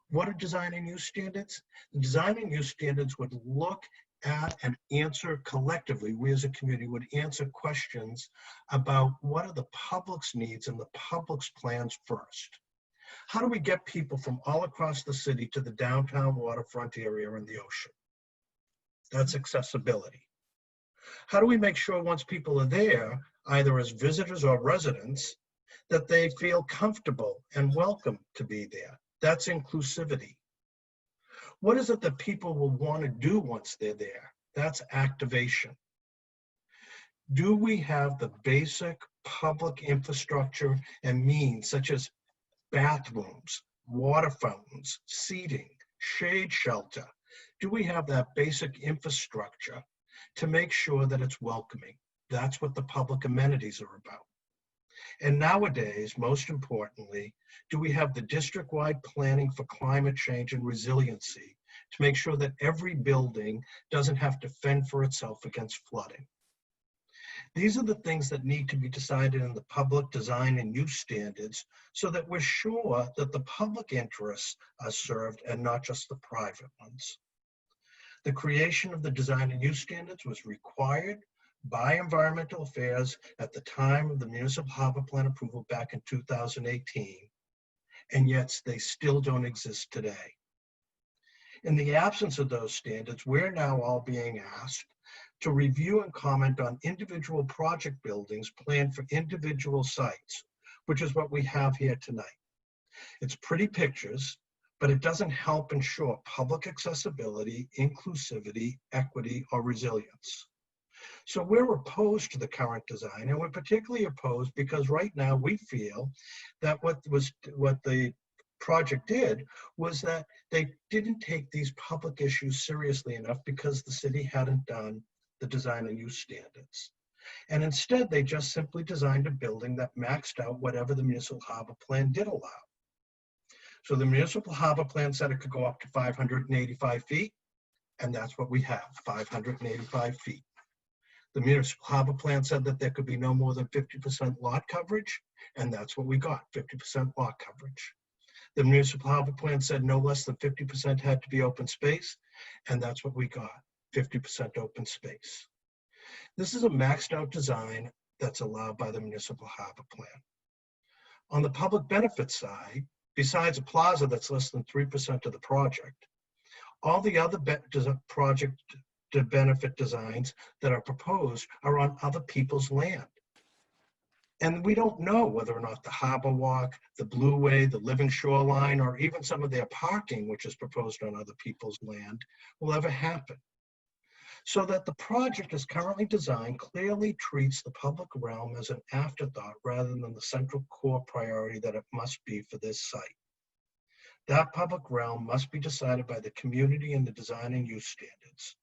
What are design and use standards? The design and use standards would look at and answer collectively, we as a community would answer questions about what are the public's needs and the public's plans first. How do we get people from all across the city to the downtown waterfront area and the ocean? That's accessibility. How do we make sure once people are there, either as visitors or residents, that they feel comfortable and welcome to be there? That's inclusivity. What is it that people will want to do once they're there? That's activation. Do we have the basic public infrastructure and means such as bathrooms, water fountains, seating, shade shelter? Do we have that basic infrastructure to make sure that it's welcoming? That's what the public amenities are about. And nowadays, most importantly, do we have the district-wide planning for climate change and resiliency to make sure that every building doesn't have to fend for itself against flooding? These are the things that need to be decided in the public design and use standards so that we're sure that the public interests are served and not just the private ones. The creation of the design and use standards was required by Environmental Affairs at the time of the Municipal Harbor Plan approval back in 2018, and yet they still don't exist today. In the absence of those standards, we're now all being asked to review and comment on individual project buildings planned for individual sites, which is what we have here tonight. It's pretty pictures, but it doesn't help ensure public accessibility, inclusivity, equity, or resilience. So we're opposed to the current design, and we're particularly opposed because right now we feel that what the project did was that they didn't take these public issues seriously enough because the city hadn't done the design and use standards. And instead, they just simply designed a building that maxed out whatever the Municipal Harbor Plan did allow. So the Municipal Harbor Plan said it could go up to 585 feet, and that's what we have, 585 feet. The Municipal Harbor Plan said that there could be no more than 50% lot coverage, and that's what we got, 50% lot coverage. The Municipal Harbor Plan said no less than 50% had to be open space, and that's what we got, 50% open space. This is a maxed out design that's allowed by the Municipal Harbor Plan. On the public benefit side, besides a plaza that's less than 3% of the project, all the other project benefit designs that are proposed are on other people's land. And we don't know whether or not the Harbor Walk, the Blue Way, the Living Shoreline, or even some of their parking, which is proposed on other people's land, will ever happen. So that the project as currently designed clearly treats the public realm as an afterthought rather than the central core priority that it must be for this site. That public realm must be decided by the community and the design and use standards.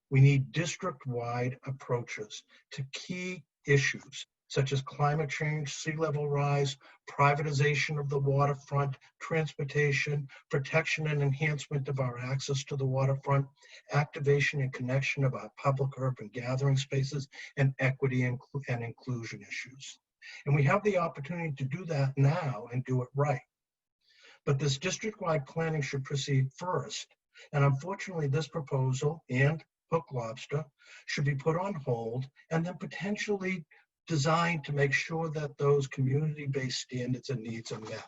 We need district-wide approaches to key issues such as climate change, sea level rise, privatization of the waterfront, transportation, protection and enhancement of our access to the waterfront, activation and connection of our public urban gathering spaces, and equity and inclusion issues. And we have the opportunity to do that now and do it right. But this district-wide planning should proceed first. And unfortunately, this proposal and Hook Lobster should be put on hold and then potentially designed to make sure that those community-based standards and needs are met.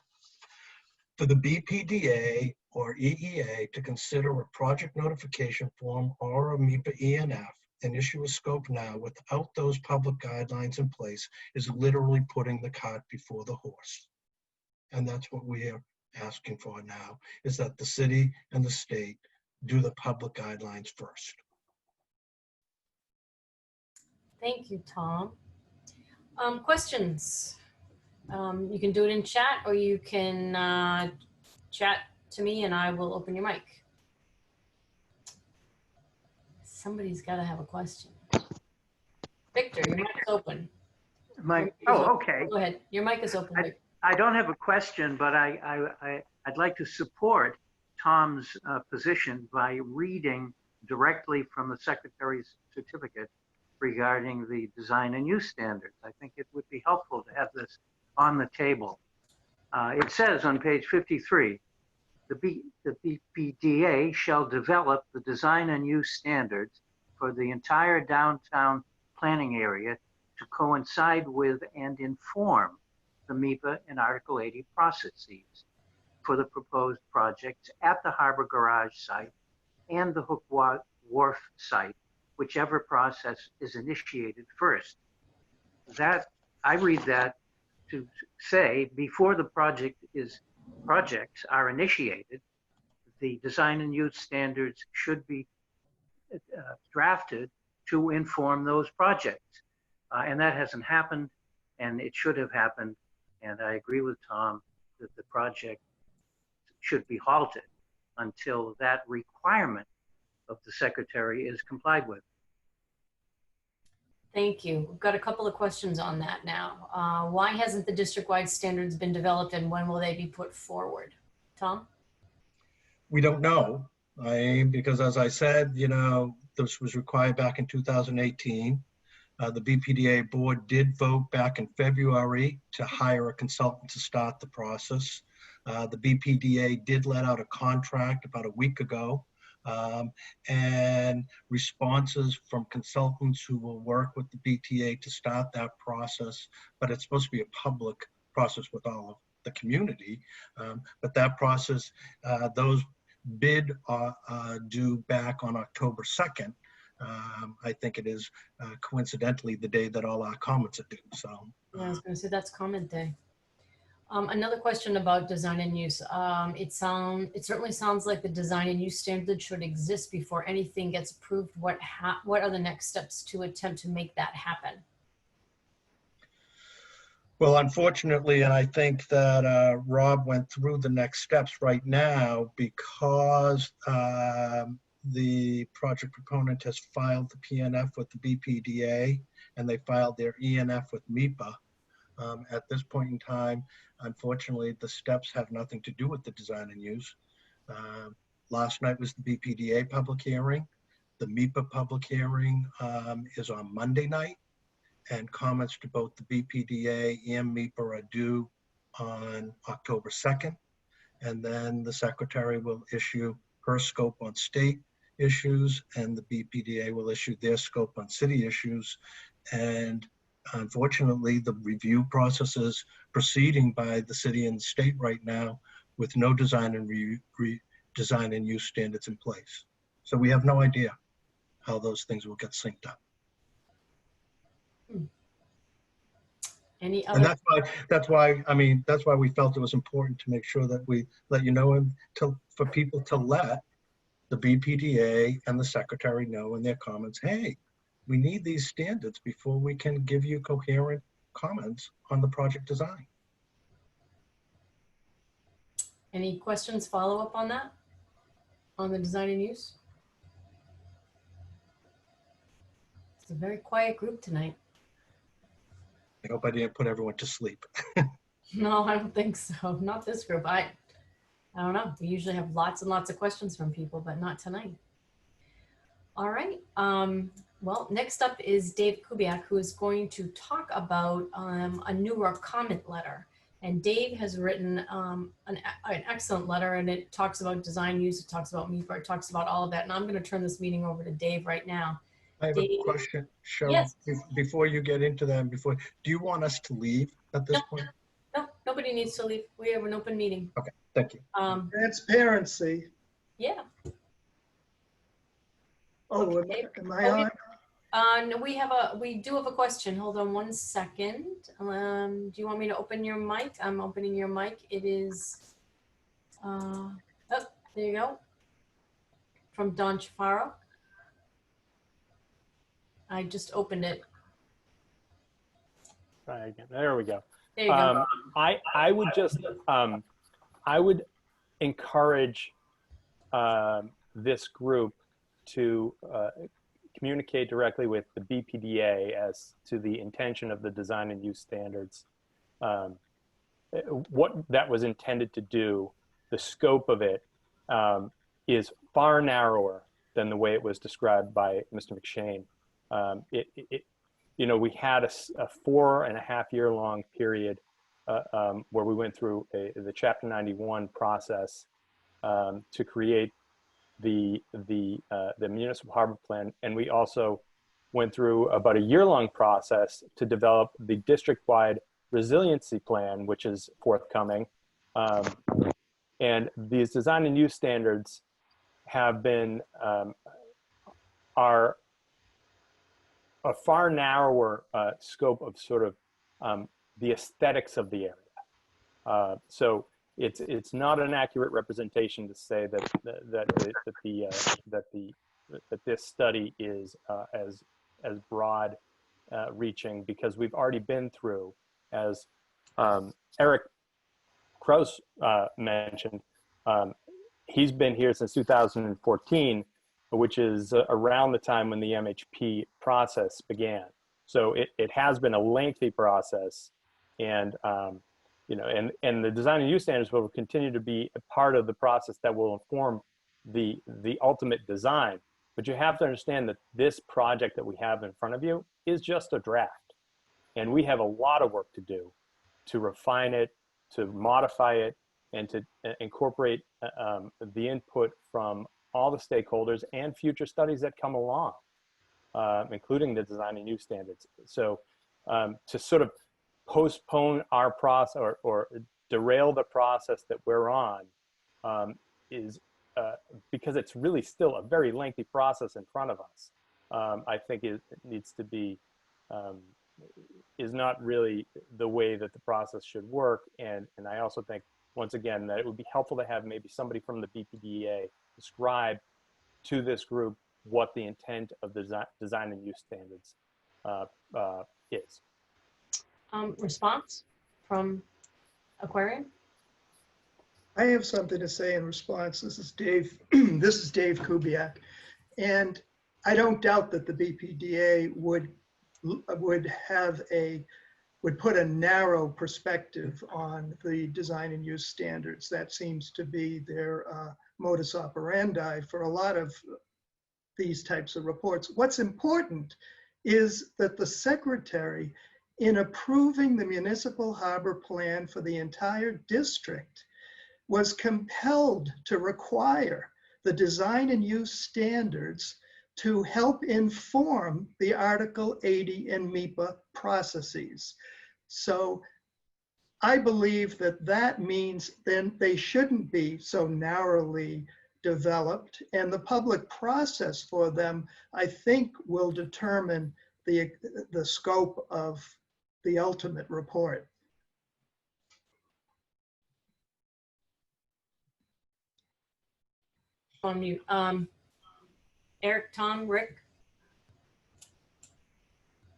For the BPDA or EEA to consider a project notification form or a MHP ENF and issue a scope now without those public guidelines in place is literally putting the cart before the horse. And that's what we are asking for now, is that the city and the state do the public guidelines first. Thank you, Tom. Questions? You can do it in chat, or you can chat to me and I will open your mic. Somebody's got to have a question. Victor, your mic is open. Okay. Go ahead. Your mic is open. Victor. I don't have a question, but I'd like to support Tom's position by reading directly from the Secretary's certificate regarding the design and use standards. I think it would be helpful to have this on the table. It says on page 53, the BPDA shall develop the design and use standards for the entire downtown planning area to coincide with and inform the MHPA and Article 80 processes for the proposed projects at the Harbor Garage site and the Hook Wharf site, whichever process is initiated first. That, I read that to say before the projects are initiated, the design and use standards should be drafted to inform those projects. And that hasn't happened, and it should have happened. And I agree with Tom that the project should be halted until that requirement of the Secretary is complied with. Thank you. We've got a couple of questions on that now. Why hasn't the district-wide standards been developed, and when will they be put forward? Tom? We don't know, because as I said, this was required back in 2018. The BPDA board did vote back in February to hire a consultant to start the process. The BPDA did let out a contract about a week ago, and responses from consultants who will work with the BTA to start that process, but it's supposed to be a public process with all of the community. But that process, those bid are due back on October 2nd. I think it is coincidentally the day that all our comments are due. So yeah, I was going to say that's comment day. Another question about design and use. It certainly sounds like the design and use standard should exist before anything gets approved. What are the next steps to attempt to make that happen? Well, unfortunately, and I think that Rob went through the next steps right now, because the project proponent has filed the PNF with the BPDA and they filed their ENF with MHPA. At this point in time, unfortunately, the steps have nothing to do with the design and use. Last night was the BPDA public hearing. The MHPA public hearing is on Monday night, and comments to both the BPDA and MHPA are due on October 2nd. And then the secretary will issue her scope on state issues, and the BPDA will issue their scope on city issues. And unfortunately, the review process is proceeding by the city and the state right now with no design and use standards in place. So we have no idea how those things will get synced up. Any other? And that's why we felt it was important to make sure that we let you know, and for people to let the BPDA and the secretary know in their comments, hey, we need these standards before we can give you coherent comments on the project design. Any questions, follow up on that? On the design and use? It's a very quiet group tonight. I hope I didn't put everyone to sleep. No, I don't think so. Not this group. I don't know. We usually have lots and lots of questions from people, but not tonight. All right. Well, next up is Dave Kubiak, who is going to talk about a NEWRA comment letter. And Dave has written an excellent letter, and it talks about design use, it talks about MHP, it talks about all of that. And I'm going to turn this meeting over to Dave right now. I have Dave, a question, Cheryl. yes. Before you get into that, do you want us to leave at this point? No, nobody needs to leave. We have an open meeting. Okay, thank you. Transparency. Yeah. Oh, Okay. am I on? No, we do have a question. Hold on one second. Do you want me to open your mic? I'm opening your mic. It is, oh, there you go. From Don Chiofaro. I just opened it. Try again. There we go. There you go. I would just, I would encourage this group to communicate directly with the BPDA as to the intention of the design and use standards, what that was intended to do. The scope of it is far narrower than the way it was described by Mr. McShane. You know, we had a 4.5 year long period where we went through the Chapter 91 process to create the municipal harbor plan, and we also went through about a year-long process to develop the district-wide resiliency plan, which is forthcoming. And these design and use standards have been are a far narrower scope of sort of the aesthetics of the area. So it's not an accurate representation to say that this study is as broad reaching, because we've already been through, as Eric Kraus mentioned, he's been here since 2014, which is around the time when the MHP process began. So it has been a lengthy process, and you know, and the design and use standards will continue to be a part of the process that will inform the ultimate design. But you have to understand that this project that we have in front of you is just a draft, and we have a lot of work to do to refine it, to modify it, and to incorporate the input from all the stakeholders and future studies that come along, including the design and use standards. So to sort of postpone our process or derail the process that we're on is because it's really still a very lengthy process in front of us. I think it needs to be, is not really the way that the process should work. And I also think, once again, that it would be helpful to have maybe somebody from the BPDA describe to this group what the intent of the design and use standards is. Response from Aquarium? I have something to say in response. This is Dave. This is Dave Kubiak, and I don't doubt that the BPDA would put a narrow perspective on the design and use standards. That seems to be their modus operandi for a lot of these types of reports. What's important is that the secretary, in approving the municipal harbor plan for the entire district, was compelled to require the design and use standards to help inform the Article 80 and MHP processes. So I believe that that means then they shouldn't be so narrowly developed, and the public process for them, I think, will determine the scope of the ultimate report. On mute. Eric, Tom, Rick?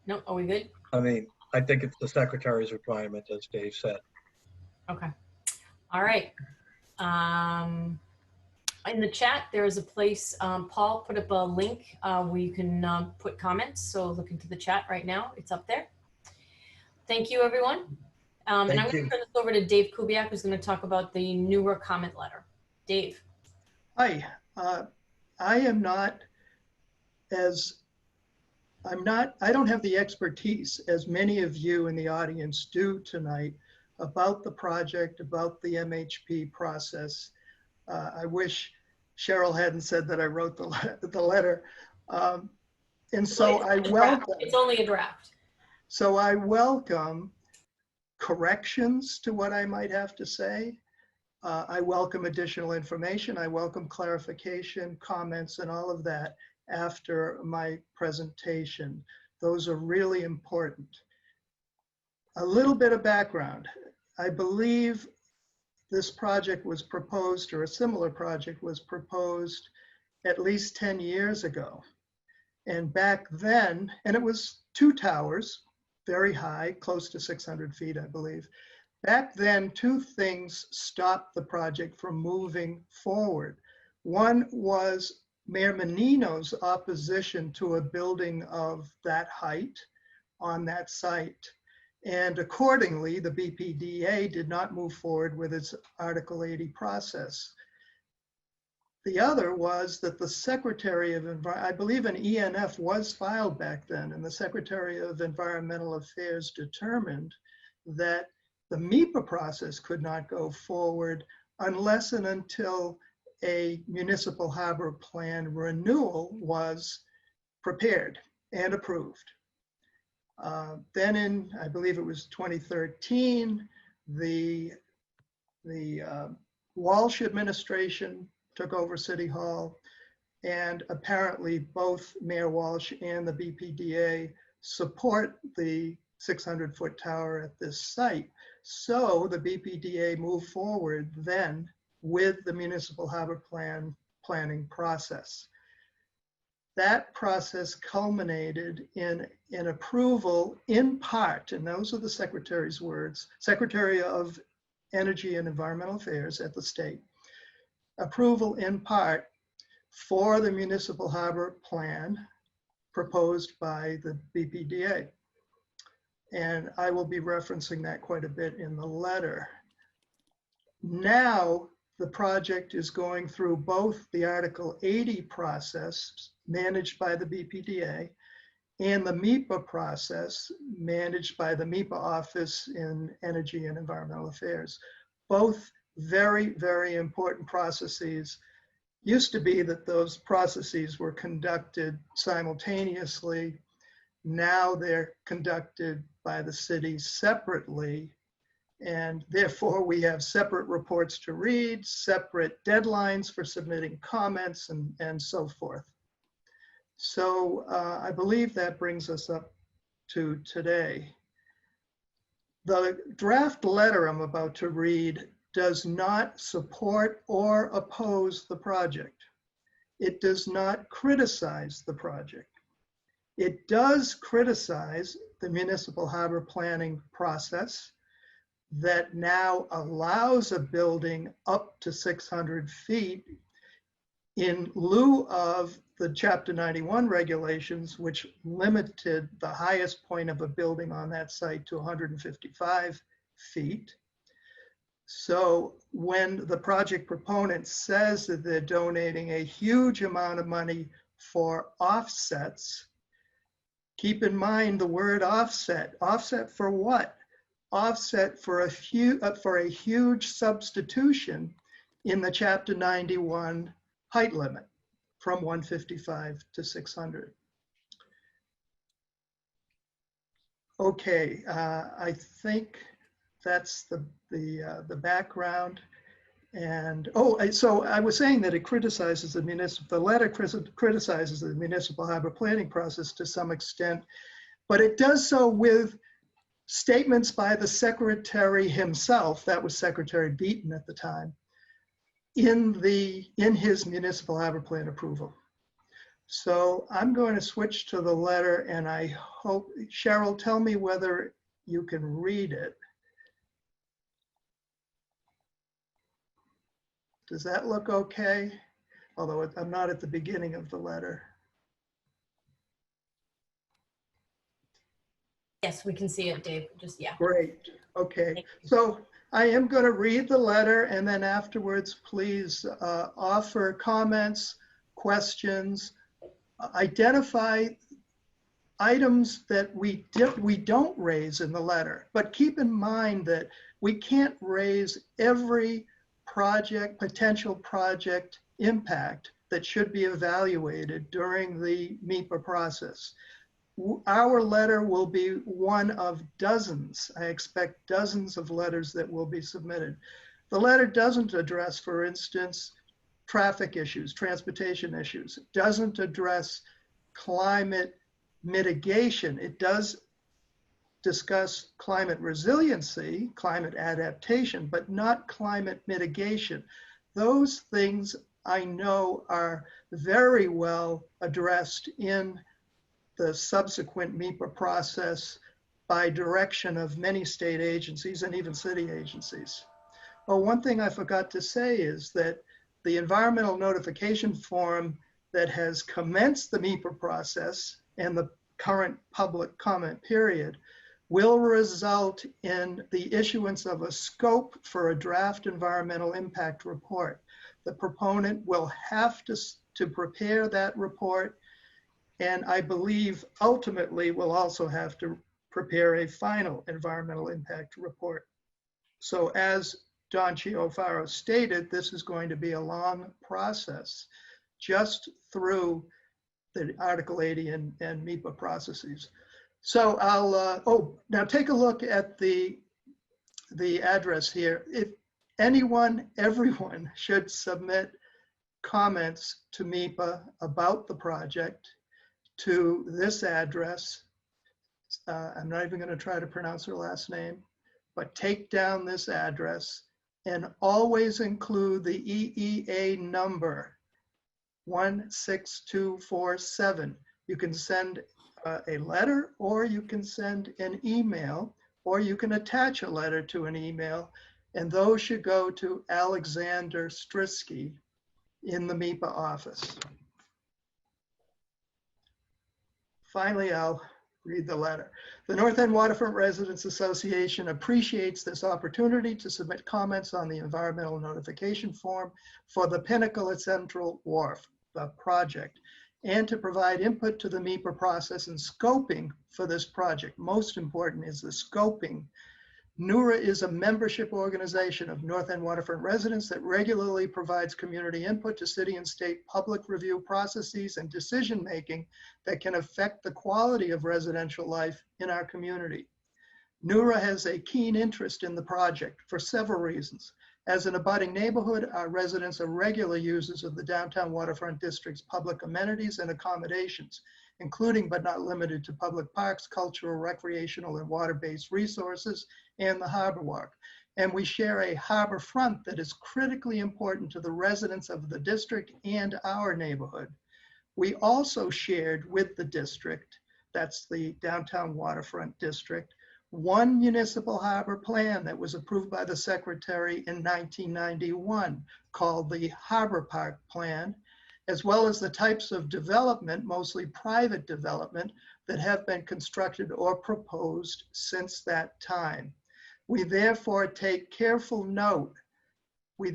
No, are we good? I mean, I think it's the secretary's requirement, as Dave said. Okay. All right. In the chat, there is a place, Paul put up a link where you can put comments. So look into the chat right now. It's up there. Thank you, everyone. And I'm going to turn this over to Dave Kubiak, who's going to talk about the NEWRA comment letter. Dave. Hi. I am not I don't have the expertise as many of you in the audience do tonight about the project, about the MHP process. I wish Cheryl hadn't said that I wrote the letter. And so I welcome. It's only a draft. So I welcome corrections to what I might have to say. I welcome additional information. I welcome clarification, comments, and all of that after my presentation. Those are really important. A little bit of background. I believe this project was proposed, or a similar project was proposed at least 10 years ago. And back then, and it was 2 towers, very high, close to 600 feet, I believe. Back then, 2 things stopped the project from moving forward. One was Mayor Menino's opposition to a building of that height on that site. And accordingly, the BPDA did not move forward with its Article 80 process. The other was that the Secretary of I believe an ENF was filed back then, and the Secretary of Environmental Affairs determined that the MHP process could not go forward unless and until a municipal harbor plan renewal was prepared and approved. Then in, I believe it was 2013, the Walsh administration took over City Hall, and apparently both Mayor Walsh and the BPDA support the 600-foot tower at this site. So the BPDA moved forward then with the municipal harbor planning process. That process culminated in an approval in part, and those are the Secretary's words, Secretary of Energy and Environmental Affairs at the state, approval in part for the municipal harbor plan proposed by the BPDA. And I will be referencing that quite a bit in the letter. Now, the project is going through both the Article 80 process managed by the BPDA and the MHP process managed by the MHP Office in Energy and Environmental Affairs. Both very, very important processes. Used to be that those processes were conducted simultaneously. Now they're conducted by the city separately, and therefore we have separate reports to read, separate deadlines for submitting comments, and so forth. So I believe that brings us up to today. The draft letter I'm about to read does not support or oppose the project. It does not criticize the project. It does criticize the municipal harbor planning process that now allows a building up to 600 feet in lieu of the Chapter 91 regulations, which limited the highest point of a building on that site to 155 feet. So when the project proponent says that they're donating a huge amount of money for offsets, keep in mind the word offset. Offset for what? Offset for a huge substitution in the Chapter 91 height limit from 155 to 600. Okay, I think that's the background. And so I was saying that it criticizes the letter criticizes the municipal harbor planning process to some extent, but it does so with statements by the secretary himself, that was Secretary Beaton at the time, in his municipal harbor plan approval. So I'm going to switch to the letter, and I hope, Cheryl, tell me whether you can read it. Does that look okay? although I'm not at the beginning of the letter. Yes, we can see it, Dave. Just, yeah. Great. Okay. Thank you. So I am going to read the letter, and then afterwards, please offer comments, questions, identify items that we don't raise in the letter. But keep in mind that we can't raise every potential project impact that should be evaluated during the MHP process. Our letter will be one of dozens. I expect dozens of letters that will be submitted. The letter doesn't address, for instance, traffic issues, transportation issues. It doesn't address climate mitigation. It does discuss climate resiliency, climate adaptation, but not climate mitigation. Those things I know are very well addressed in the subsequent MHP process by direction of many state agencies and even city agencies. Well, one thing I forgot to say is that the environmental notification form that has commenced the MHP process and the current public comment period will result in the issuance of a scope for a draft environmental impact report. The proponent will have to prepare that report, and I believe ultimately we'll also have to prepare a final environmental impact report. So as Don Chiofaro stated, this is going to be a long process just through the Article 80 and MHP processes. So I'll, now take a look at the address here. If anyone, everyone should submit comments to MHP about the project to this address. I'm not even going to try to pronounce her last name, but take down this address and always include the EEA number 16247. You can send a letter, or you can send an email, or you can attach a letter to an email, and those should go to Alexander Strisky in the MHP office. Finally, I'll read the letter. The North End Waterfront Residents Association appreciates this opportunity to submit comments on the environmental notification form for the Pinnacle at Central Wharf, the project, and to provide input to the MHP process and scoping for this project. Most important is the scoping. NEWRA is a membership organization of North End Waterfront residents that regularly provides community input to city and state public review processes and decision-making that can affect the quality of residential life in our community. NEWRA has a keen interest in the project for several reasons. As an abutting neighborhood, our residents are regular users of the downtown waterfront district's public amenities and accommodations, including but not limited to public parks, cultural, recreational, and water-based resources, and the harbor walk. And we share a harbor front that is critically important to the residents of the district and our neighborhood. We also shared with the district, that's the downtown waterfront district, one municipal harbor plan that was approved by the secretary in 1991 called the Harbor Park Plan, as well as the types of development, mostly private development, that have been constructed or proposed since that time. We therefore take careful note of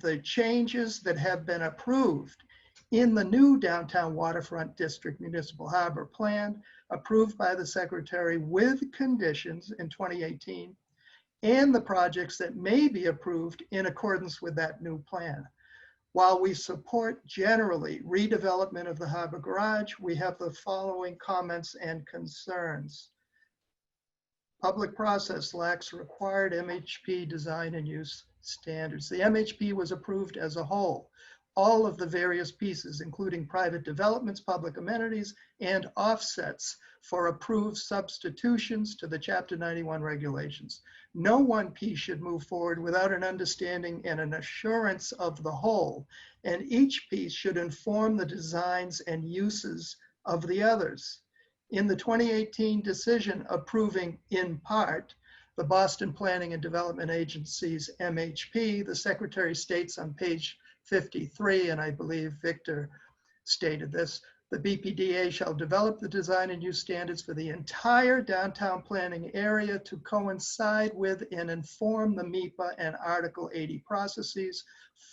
the changes that have been approved in the new downtown waterfront district municipal harbor plan approved by the secretary with conditions in 2018, and the projects that may be approved in accordance with that new plan. While we support generally redevelopment of the harbor garage, we have the following comments and concerns. Public process lacks required MHP design and use standards. The MHP was approved as a whole. All of the various pieces, including private developments, public amenities, and offsets for approved substitutions to the Chapter 91 regulations. No one piece should move forward without an understanding and an assurance of the whole, and each piece should inform the designs and uses of the others. In the 2018 decision approving, in part, the Boston Planning and Development Agency's MHP, the Secretary states on page 53, and I believe Victor stated this. The BPDA shall develop the design and use standards for the entire downtown planning area to coincide with and inform the MHPA and Article 80 processes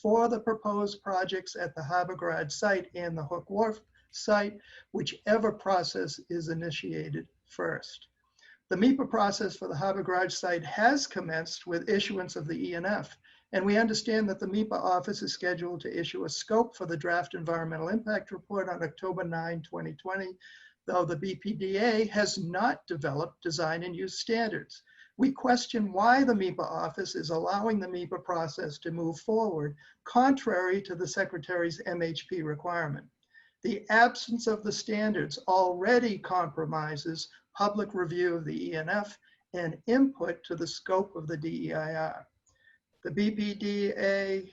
for the proposed projects at the Harbor Garage site and the Hook Wharf site, whichever process is initiated first. The MHPA process for the Harbor Garage site has commenced with issuance of the ENF, and we understand that the MHPA office is scheduled to issue a scope for the draft environmental impact report on October 9, 2020, though the BPDA has not developed design and use standards. We question why the MHPA office is allowing the MHPA process to move forward, contrary to the Secretary's MHP requirement. The absence of the standards already compromises public review of the ENF and input to the scope of the DEIR. The BPDA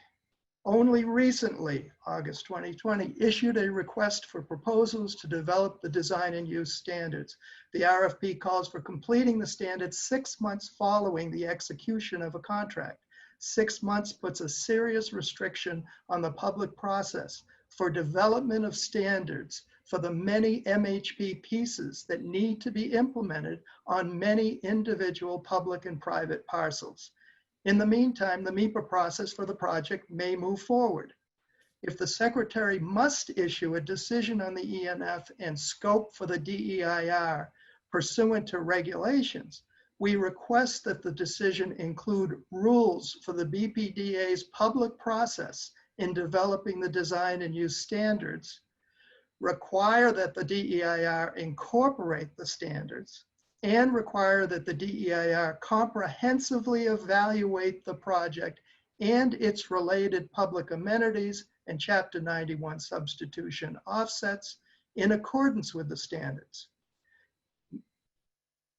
only recently, August 2020, issued a request for proposals to develop the design and use standards. The RFP calls for completing the standards 6 months following the execution of a contract. 6 months puts a serious restriction on the public process for development of standards for the many MHP pieces that need to be implemented on many individual public and private parcels. In the meantime, the MHPA process for the project may move forward. If the Secretary must issue a decision on the ENF and scope for the DEIR pursuant to regulations, we request that the decision include rules for the BPDA's public process in developing the design and use standards, require that the DEIR incorporate the standards, and require that the DEIR comprehensively evaluate the project and its related public amenities and Chapter 91 substitution offsets in accordance with the standards.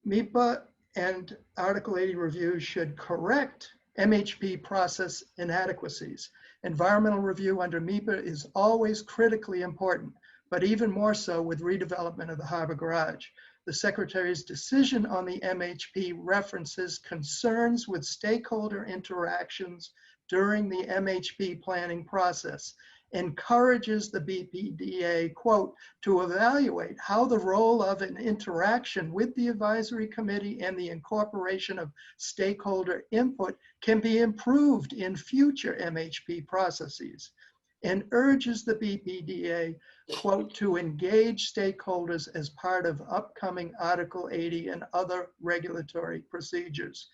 MHPA and Article 80 reviews should correct MHP process inadequacies. Environmental review under MHPA is always critically important, but even more so with redevelopment of the Harbor Garage. The Secretary's decision on the MHP references concerns with stakeholder interactions during the MHP planning process, encourages the BPDA, quote, to evaluate how the role of an interaction with the advisory committee and the incorporation of stakeholder input can be improved in future MHP processes, and urges the BPDA, quote, to engage stakeholders as part of upcoming Article 80 and other regulatory procedures.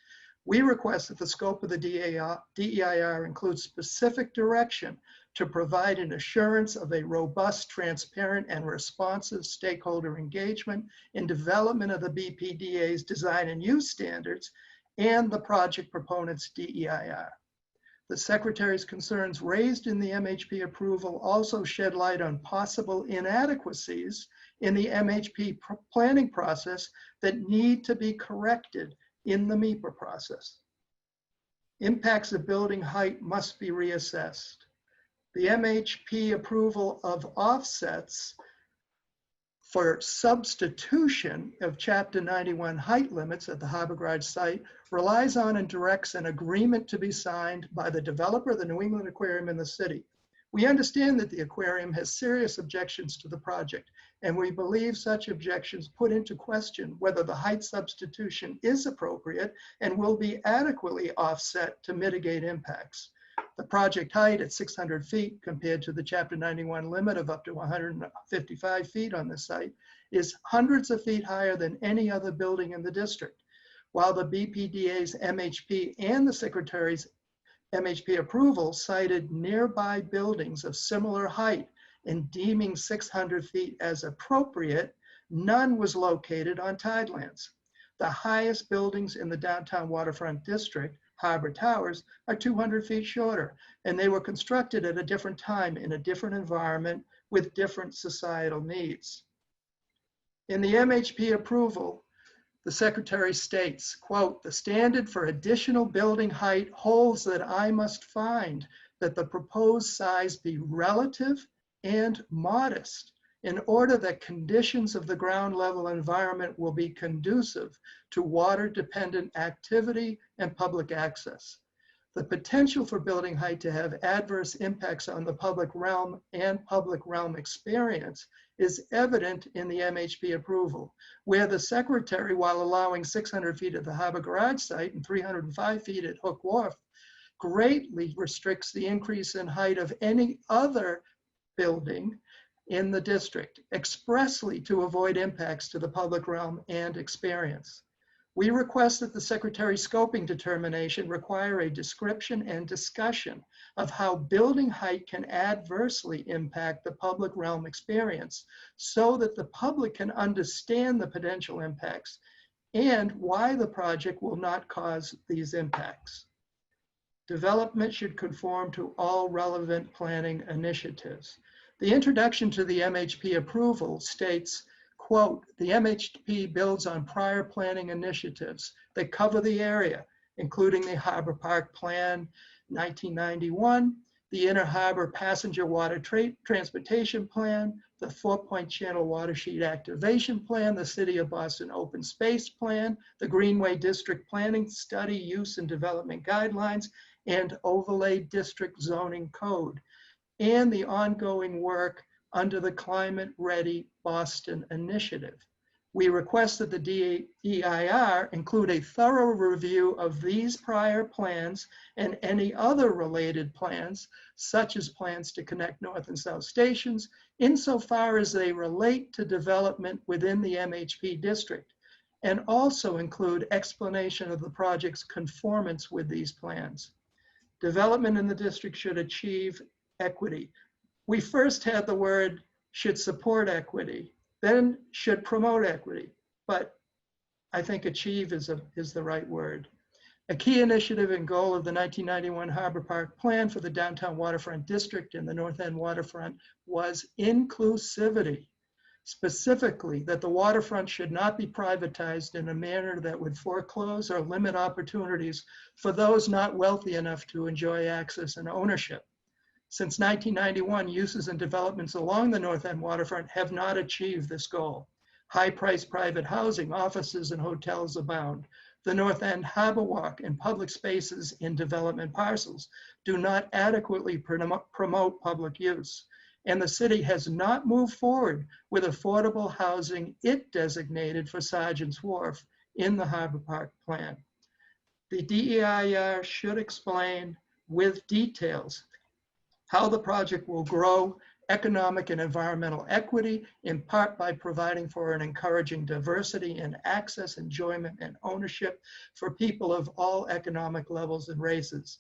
We request that the scope of the DEIR includes specific direction to provide an assurance of a robust, transparent, and responsive stakeholder engagement in development of the BPDA's design and use standards and the project proponent's DEIR. The Secretary's concerns raised in the MHP approval also shed light on possible inadequacies in the MHP planning process that need to be corrected in the MHPA process. Impacts of building height must be reassessed. The MHP approval of offsets for substitution of Chapter 91 height limits at the Harbor Garage site relies on and directs an agreement to be signed by the developer of the New England Aquarium in the city. We understand that the aquarium has serious objections to the project, and we believe such objections put into question whether the height substitution is appropriate and will be adequately offset to mitigate impacts. The project height at 600 feet compared to the Chapter 91 limit of up to 155 feet on the site is hundreds of feet higher than any other building in the district. While the BPDA's MHP and the Secretary's MHP approval cited nearby buildings of similar height in deeming 600 feet as appropriate, none was located on tidelands. The highest buildings in the downtown waterfront district, Harbor Towers, are 200 feet shorter, and they were constructed at a different time in a different environment with different societal needs. In the MHP approval, the Secretary states, quote, the standard for additional building height holds that I must find that the proposed size be relative and modest in order that conditions of the ground level environment will be conducive to water dependent activity and public access. The potential for building height to have adverse impacts on the public realm and public realm experience is evident in the MHP approval, where the secretary, while allowing 600 feet at the Harbor Garage site and 305 feet at Hook Wharf, greatly restricts the increase in height of any other building in the district, expressly to avoid impacts to the public realm and experience. We request that the Secretary's scoping determination require a description and discussion of how building height can adversely impact the public realm experience so that the public can understand the potential impacts and why the project will not cause these impacts. Development should conform to all relevant planning initiatives. The introduction to the MHP approval states, quote, the MHP builds on prior planning initiatives that cover the area, including the Harbor Park Plan 1991, the Inner Harbor Passenger Water Transportation Plan, the 4-Point Channel Watershed Activation Plan, the City of Boston Open Space Plan, the Greenway District Planning Study Use and Development Guidelines, and Overlay District Zoning Code, and the ongoing work under the Climate Ready Boston Initiative. We request that the DEIR include a thorough review of these prior plans and any other related plans, such as plans to connect North and South stations, insofar as they relate to development within the MHP district, and also include explanation of the project's conformance with these plans. Development in the district should achieve equity. We first had the word should support equity, then should promote equity, but I think achieve is the right word. A key initiative and goal of the 1991 Harbor Park Plan for the downtown waterfront district and the North End waterfront was inclusivity, specifically that the waterfront should not be privatized in a manner that would foreclose or limit opportunities for those not wealthy enough to enjoy access and ownership. Since 1991, uses and developments along the North End waterfront have not achieved this goal. High-priced private housing, offices, and hotels abound. The North End Harbor Walk and public spaces in development parcels do not adequately promote public use. And the city has not moved forward with affordable housing it designated for Sergeant's Wharf in the Harbor Park Plan. The DEIR should explain with details how the project will grow economic and environmental equity, in part by providing for and encouraging diversity in access, enjoyment, and ownership for people of all economic levels and races.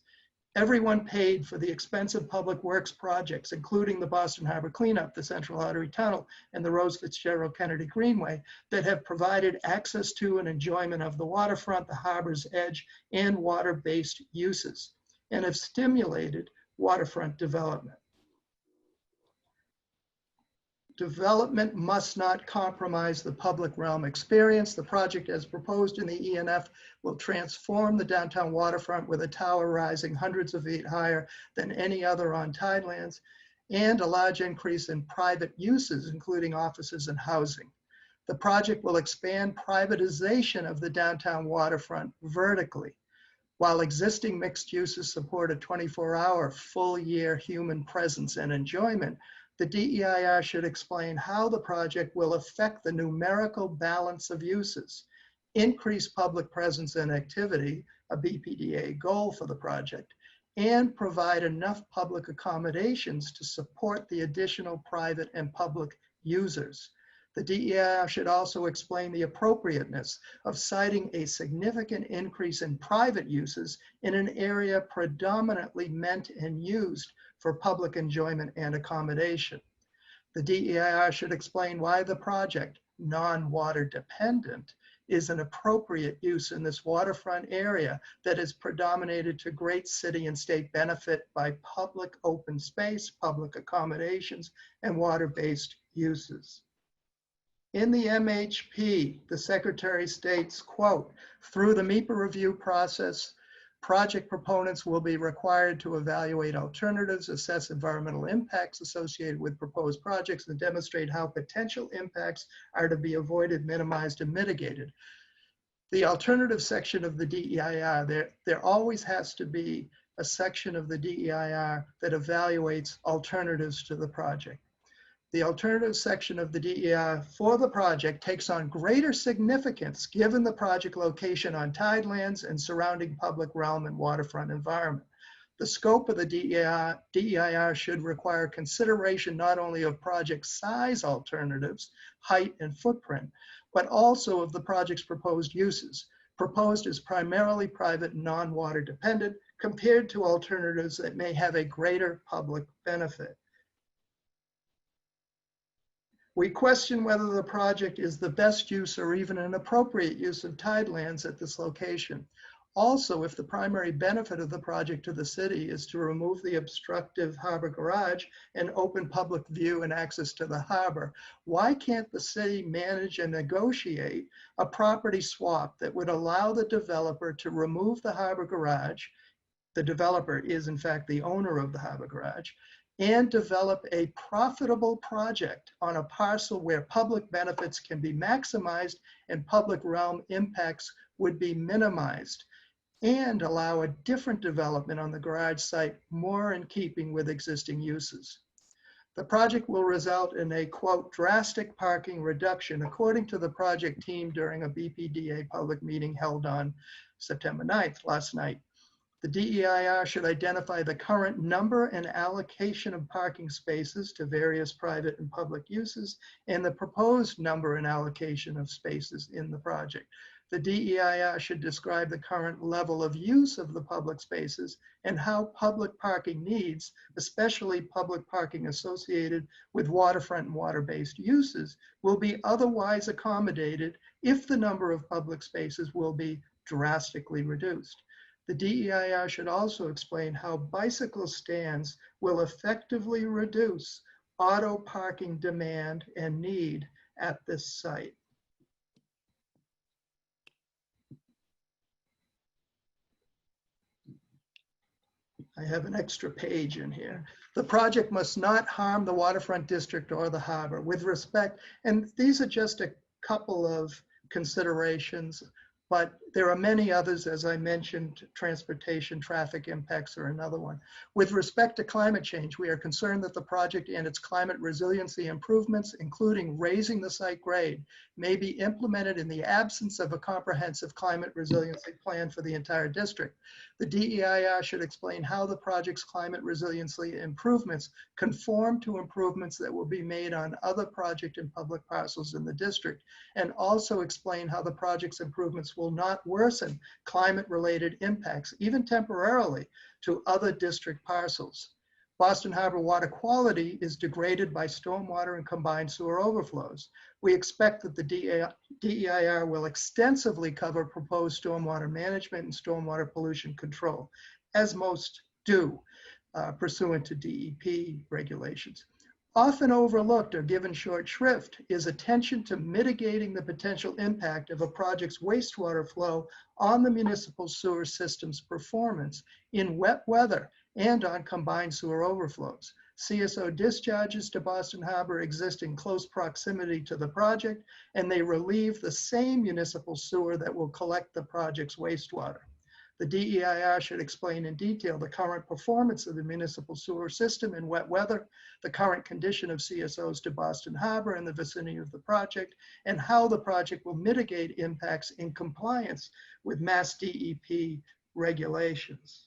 Everyone paid for the expensive public works projects, including the Boston Harbor Cleanup, the Central Artery Tunnel, and the Rose Fitzgerald Kennedy Greenway, that have provided access to and enjoyment of the waterfront, the harbor's edge, and water-based uses, and have stimulated waterfront development. Development must not compromise the public realm experience. The project as proposed in the ENF will transform the downtown waterfront with a tower rising hundreds of feet higher than any other on tidelands, and a large increase in private uses, including offices and housing. The project will expand privatization of the downtown waterfront vertically. While existing mixed uses support a 24-hour full-year human presence and enjoyment, the DEIR should explain how the project will affect the numerical balance of uses, increase public presence and activity, a BPDA goal for the project, and provide enough public accommodations to support the additional private and public users. The DEIR should also explain the appropriateness of citing a significant increase in private uses in an area predominantly meant and used for public enjoyment and accommodation. The DEIR should explain why the project, non-water dependent, is an appropriate use in this waterfront area that is predominated to great city and state benefit by public open space, public accommodations, and water-based uses. In the MHP, the Secretary states, quote, through the MEPA review process, project proponents will be required to evaluate alternatives, assess environmental impacts associated with proposed projects, and demonstrate how potential impacts are to be avoided, minimized, and mitigated. The alternative section of the DEIR, there always has to be a section of the DEIR that evaluates alternatives to the project. The alternative section of the DEIR for the project takes on greater significance given the project location on tidelands and surrounding public realm and waterfront environment. The scope of the DEIR should require consideration not only of project size alternatives, height and footprint, but also of the project's proposed uses. Proposed is primarily private and non-water dependent compared to alternatives that may have a greater public benefit. We question whether the project is the best use or even an appropriate use of tidelands at this location. Also, if the primary benefit of the project to the city is to remove the obstructive harbor garage and open public view and access to the harbor, why can't the city manage and negotiate a property swap that would allow the developer to remove the harbor garage? The developer is in fact the owner of the harbor garage, and develop a profitable project on a parcel where public benefits can be maximized and public realm impacts would be minimized, and allow a different development on the garage site more in keeping with existing uses. The project will result in a, quote, drastic parking reduction, according to the project team during a BPDA public meeting held on September 9th, last night. The DEIR should identify the current number and allocation of parking spaces to various private and public uses and the proposed number and allocation of spaces in the project. The DEIR should describe the current level of use of the public spaces and how public parking needs, especially public parking associated with waterfront and water-based uses, will be otherwise accommodated if the number of public spaces will be drastically reduced. The DEIR should also explain how bicycle stands will effectively reduce auto parking demand and need at this site. I have an extra page in here. The project must not harm the waterfront district or the harbor with respect, and these are just a couple of considerations, but there are many others, as I mentioned. Transportation, traffic impacts are another one. With respect to climate change, we are concerned that the project and its climate resiliency improvements, including raising the site grade, may be implemented in the absence of a comprehensive climate resiliency plan for the entire district. The DEIR should explain how the project's climate resiliency improvements conform to improvements that will be made on other project and public parcels in the district, and also explain how the project's improvements will not worsen climate-related impacts, even temporarily, to other district parcels. Boston Harbor water quality is degraded by stormwater and combined sewer overflows. We expect that the DEIR will extensively cover proposed stormwater management and stormwater pollution control, as most do, pursuant to DEP regulations. Often overlooked or given short shrift is attention to mitigating the potential impact of a project's wastewater flow on the municipal sewer system's performance in wet weather and on combined sewer overflows. CSO discharges to Boston Harbor exist in close proximity to the project, and they relieve the same municipal sewer that will collect the project's wastewater. The DEIR should explain in detail the current performance of the municipal sewer system in wet weather, the current condition of CSOs to Boston Harbor and the vicinity of the project, and how the project will mitigate impacts in compliance with Mass DEP regulations.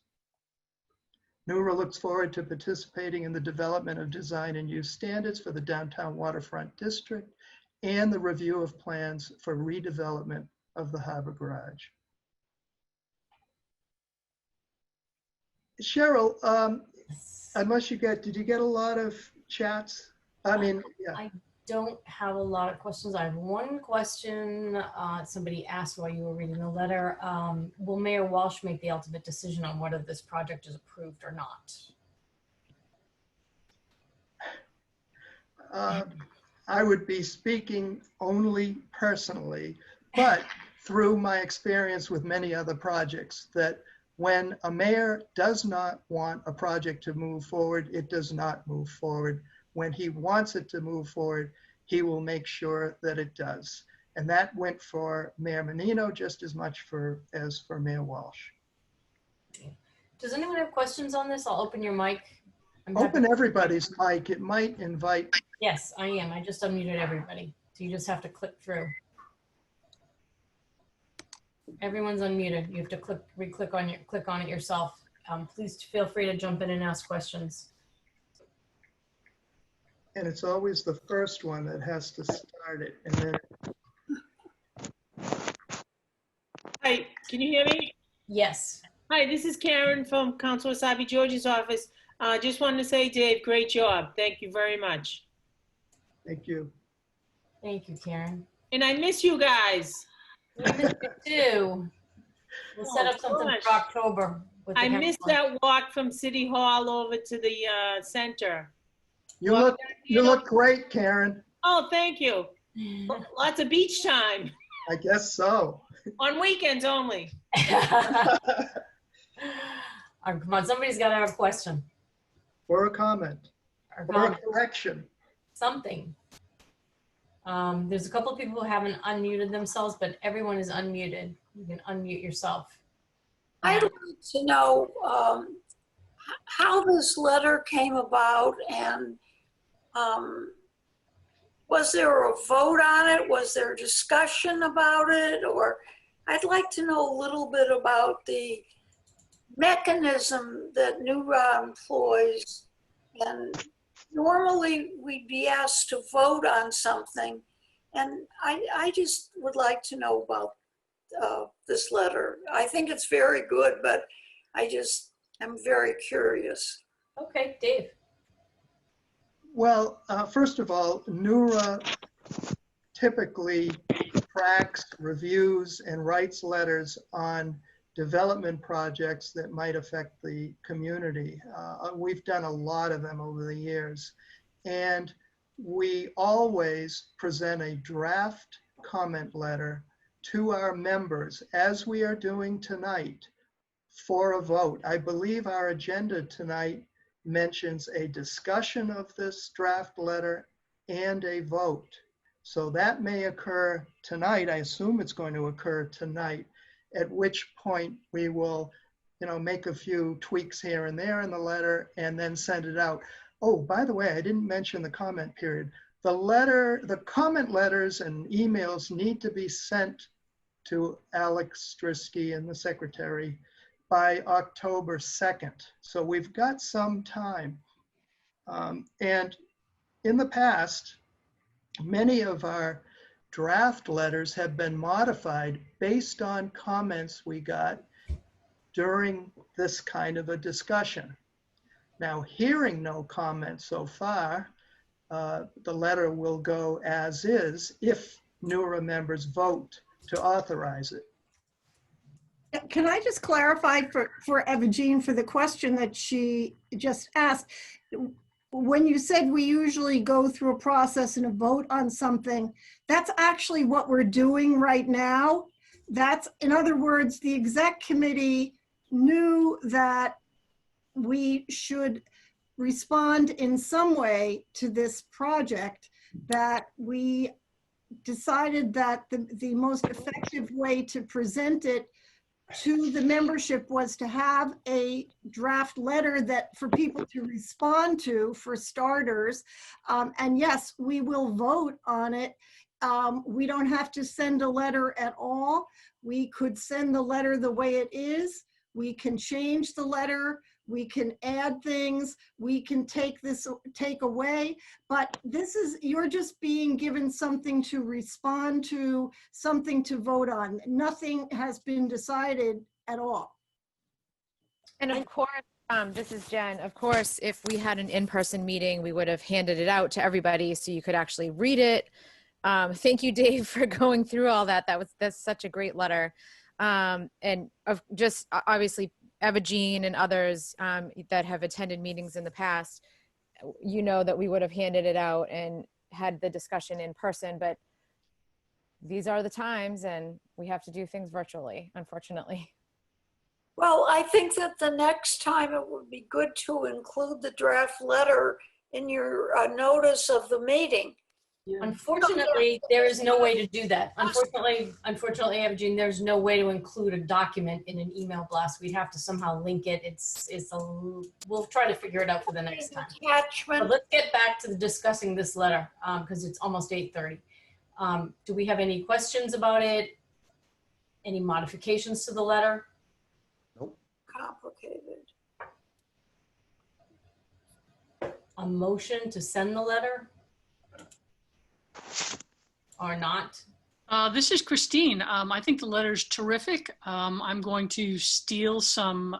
NEWRA looks forward to participating in the development of design and use standards for the downtown waterfront district and the review of plans for redevelopment of the harbor garage. Cheryl, unless you did you get a lot of chats? I mean, yeah. I don't have a lot of questions. I have one question. Somebody asked while you were reading the letter. Will Mayor Walsh make the ultimate decision on whether this project is approved or not? I would be speaking only personally, but through my experience with many other projects, that when a mayor does not want a project to move forward, it does not move forward. When he wants it to move forward, he will make sure that it does. And that went for Mayor Menino just as much as for Mayor Walsh. Does anyone have questions on this? I'll open your mic. I'm happy- Open everybody's mic. It might invite. Yes, I am. I just unmuted everybody. So you just have to click through. Everyone's unmuted. You have to click on it yourself. Please feel free to jump in and ask questions. And it's always the first one that has to start it. And then, Hi, can you hear me? Yes. Hi, this is Karen from Councilor Sabi George's office. Just wanted to say, Dave, great job. Thank you very much. thank you. Thank you, Karen. And I miss you guys. We missed you too. We'll set up something gosh. for October. With the I missed council. that walk from City Hall over to the center. You Well, look, you look great, Karen. Oh, thank you. Lots of beach time I guess so. on weekends only. Come on, somebody's got to have a question Or a comment, or or a comment, correction. something. There's a couple of people who haven't unmuted themselves, but everyone is unmuted. You can unmute yourself. I'd like to know how this letter came about, and was there a vote on it? Was there discussion about it? Or I'd like to know a little bit about the mechanism that NEWRA employs. And normally we'd be asked to vote on something, and I just would like to know about this letter. I think it's very good, but I'm very curious. Okay, Dave. Well, first of all, NEWRA typically tracks, reviews, and writes letters on development projects that might affect the community. We've done a lot of them over the years, and we always present a draft comment letter to our members, as we are doing tonight, for a vote. I believe our agenda tonight mentions a discussion of this draft letter and a vote. So that may occur tonight. I assume it's going to occur tonight, at which point we will, make a few tweaks here and there in the letter and then send it out. Oh, by the way, I didn't mention the comment period. The comment letters and emails need to be sent to Alex Strisky and the secretary by October 2nd. So we've got some time. And in the past, many of our draft letters have been modified based on comments we got during this kind of a discussion. Now, hearing no comments so far, the letter will go as is if NEWRA members vote to authorize it. Can I just clarify for Eva Jean for the question that she just asked? When you said we usually go through a process and a vote on something, that's actually what we're doing right now. That's, in other words, the exec committee knew that we should respond in some way to this project, that we decided that the most effective way to present it to the membership was to have a draft letter that for people to respond to, for starters. And yes, we will vote on it. We don't have to send a letter at all. We could send the letter the way it is. We can change the letter. We can add things. We can take away. But this is, you're just being given something to respond to, something to vote on. Nothing has been decided at all. And of course, this is Jen. Of course, if we had an in-person meeting, we would have handed it out to everybody so you could actually read it. Thank you, Dave, for going through all that. That's such a great letter. And just obviously Eva Jean and others that have attended meetings in the past, that we would have handed it out and had the discussion in person, but these are the times and we have to do things virtually, unfortunately. Well, I think that the next time it would be good to include the draft letter in your notice of the meeting. Unfortunately, there is no way to do that. Unfortunately, Evgene, there's no way to include a document in an email blast. We'd have to somehow link it. We'll try to figure it out for the next time. But let's get back to discussing this letter because it's almost 8:30. Do we have any questions about it? Any modifications to the letter? Nope. Complicated. A motion to send the letter? Or not? This is Christine. I think the letter's terrific. I'm going to steal some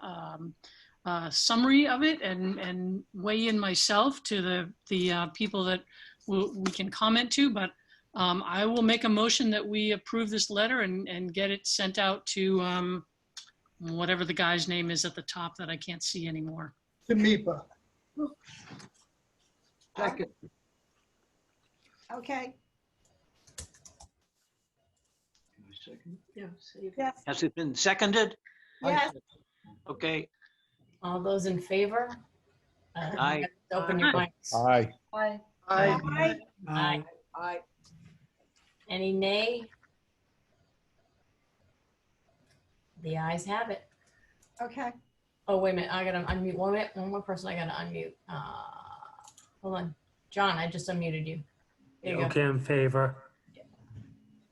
summary of it and weigh in myself to the people that we can comment to, but I will make a motion that we approve this letter and get it sent out to whatever the guy's name is at the top that I can't see anymore. To MHP. Second. Okay. Yes. Has it been seconded? Yes. Okay. All those in favor? Aye. Open your mics. Aye. Aye. Aye. Aye. Aye. Any nay? The ayes have it. Okay. Oh, wait a minute. I gotta unmute. One more person I gotta unmute. Hold on. John, I just unmuted you. There you go. Okay, in favor.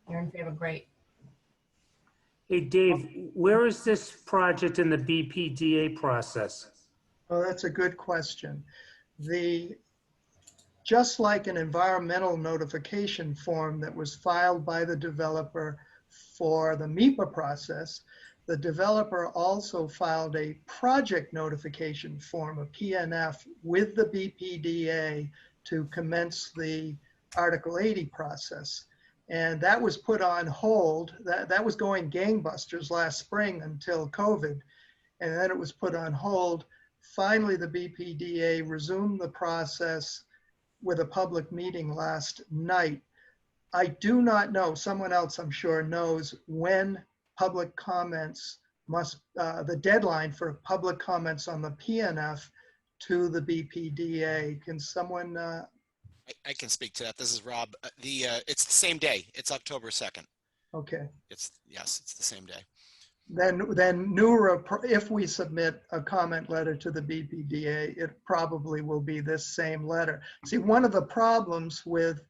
You're in favor. Great. Hey, Dave, where is this project in the BPDA process? Oh, that's a good question. Just like an environmental notification form that was filed by the developer for the MHP process, the developer also filed a project notification form, a PNF, with the BPDA to commence the Article 80 process. And that was put on hold. That was going gangbusters last spring until COVID. And then it was put on hold. Finally, the BPDA resumed the process with a public meeting last night. I do not know, someone else I'm sure knows when public comments the deadline for public comments on the PNF to the BPDA. Can someone? I can speak to that. This is Rob. It's the same day. It's October 2nd. Okay. Yes, it's the same day. Then NEWRA, if we submit a comment letter to the BPDA, it probably will be this same letter. See, one of the problems with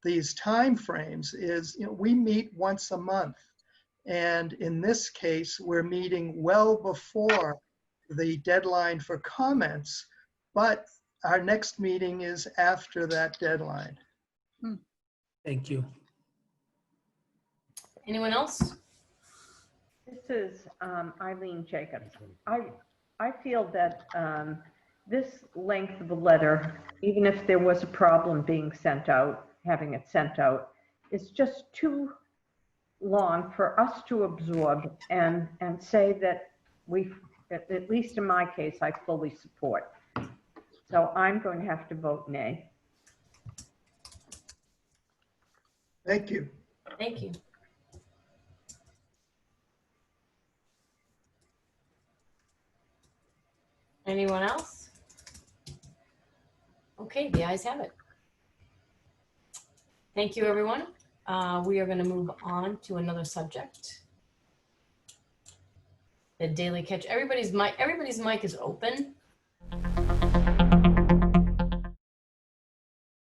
these timeframes is, we meet once a month. And in this case, we're meeting well before the deadline for comments, but our next meeting is after that deadline. Thank you. Anyone else? This is Eileen Jacobs. I feel that this length of a letter, even if there was a problem being sent out, having it sent out, is just too long for us to absorb and say that we, at least in my case, I fully support. So I'm going to have to vote nay. Thank you. Thank you. Anyone else? Okay, the ayes have it. Thank you, everyone. We are going to move on to another subject. The daily catch. Everybody's mic is open.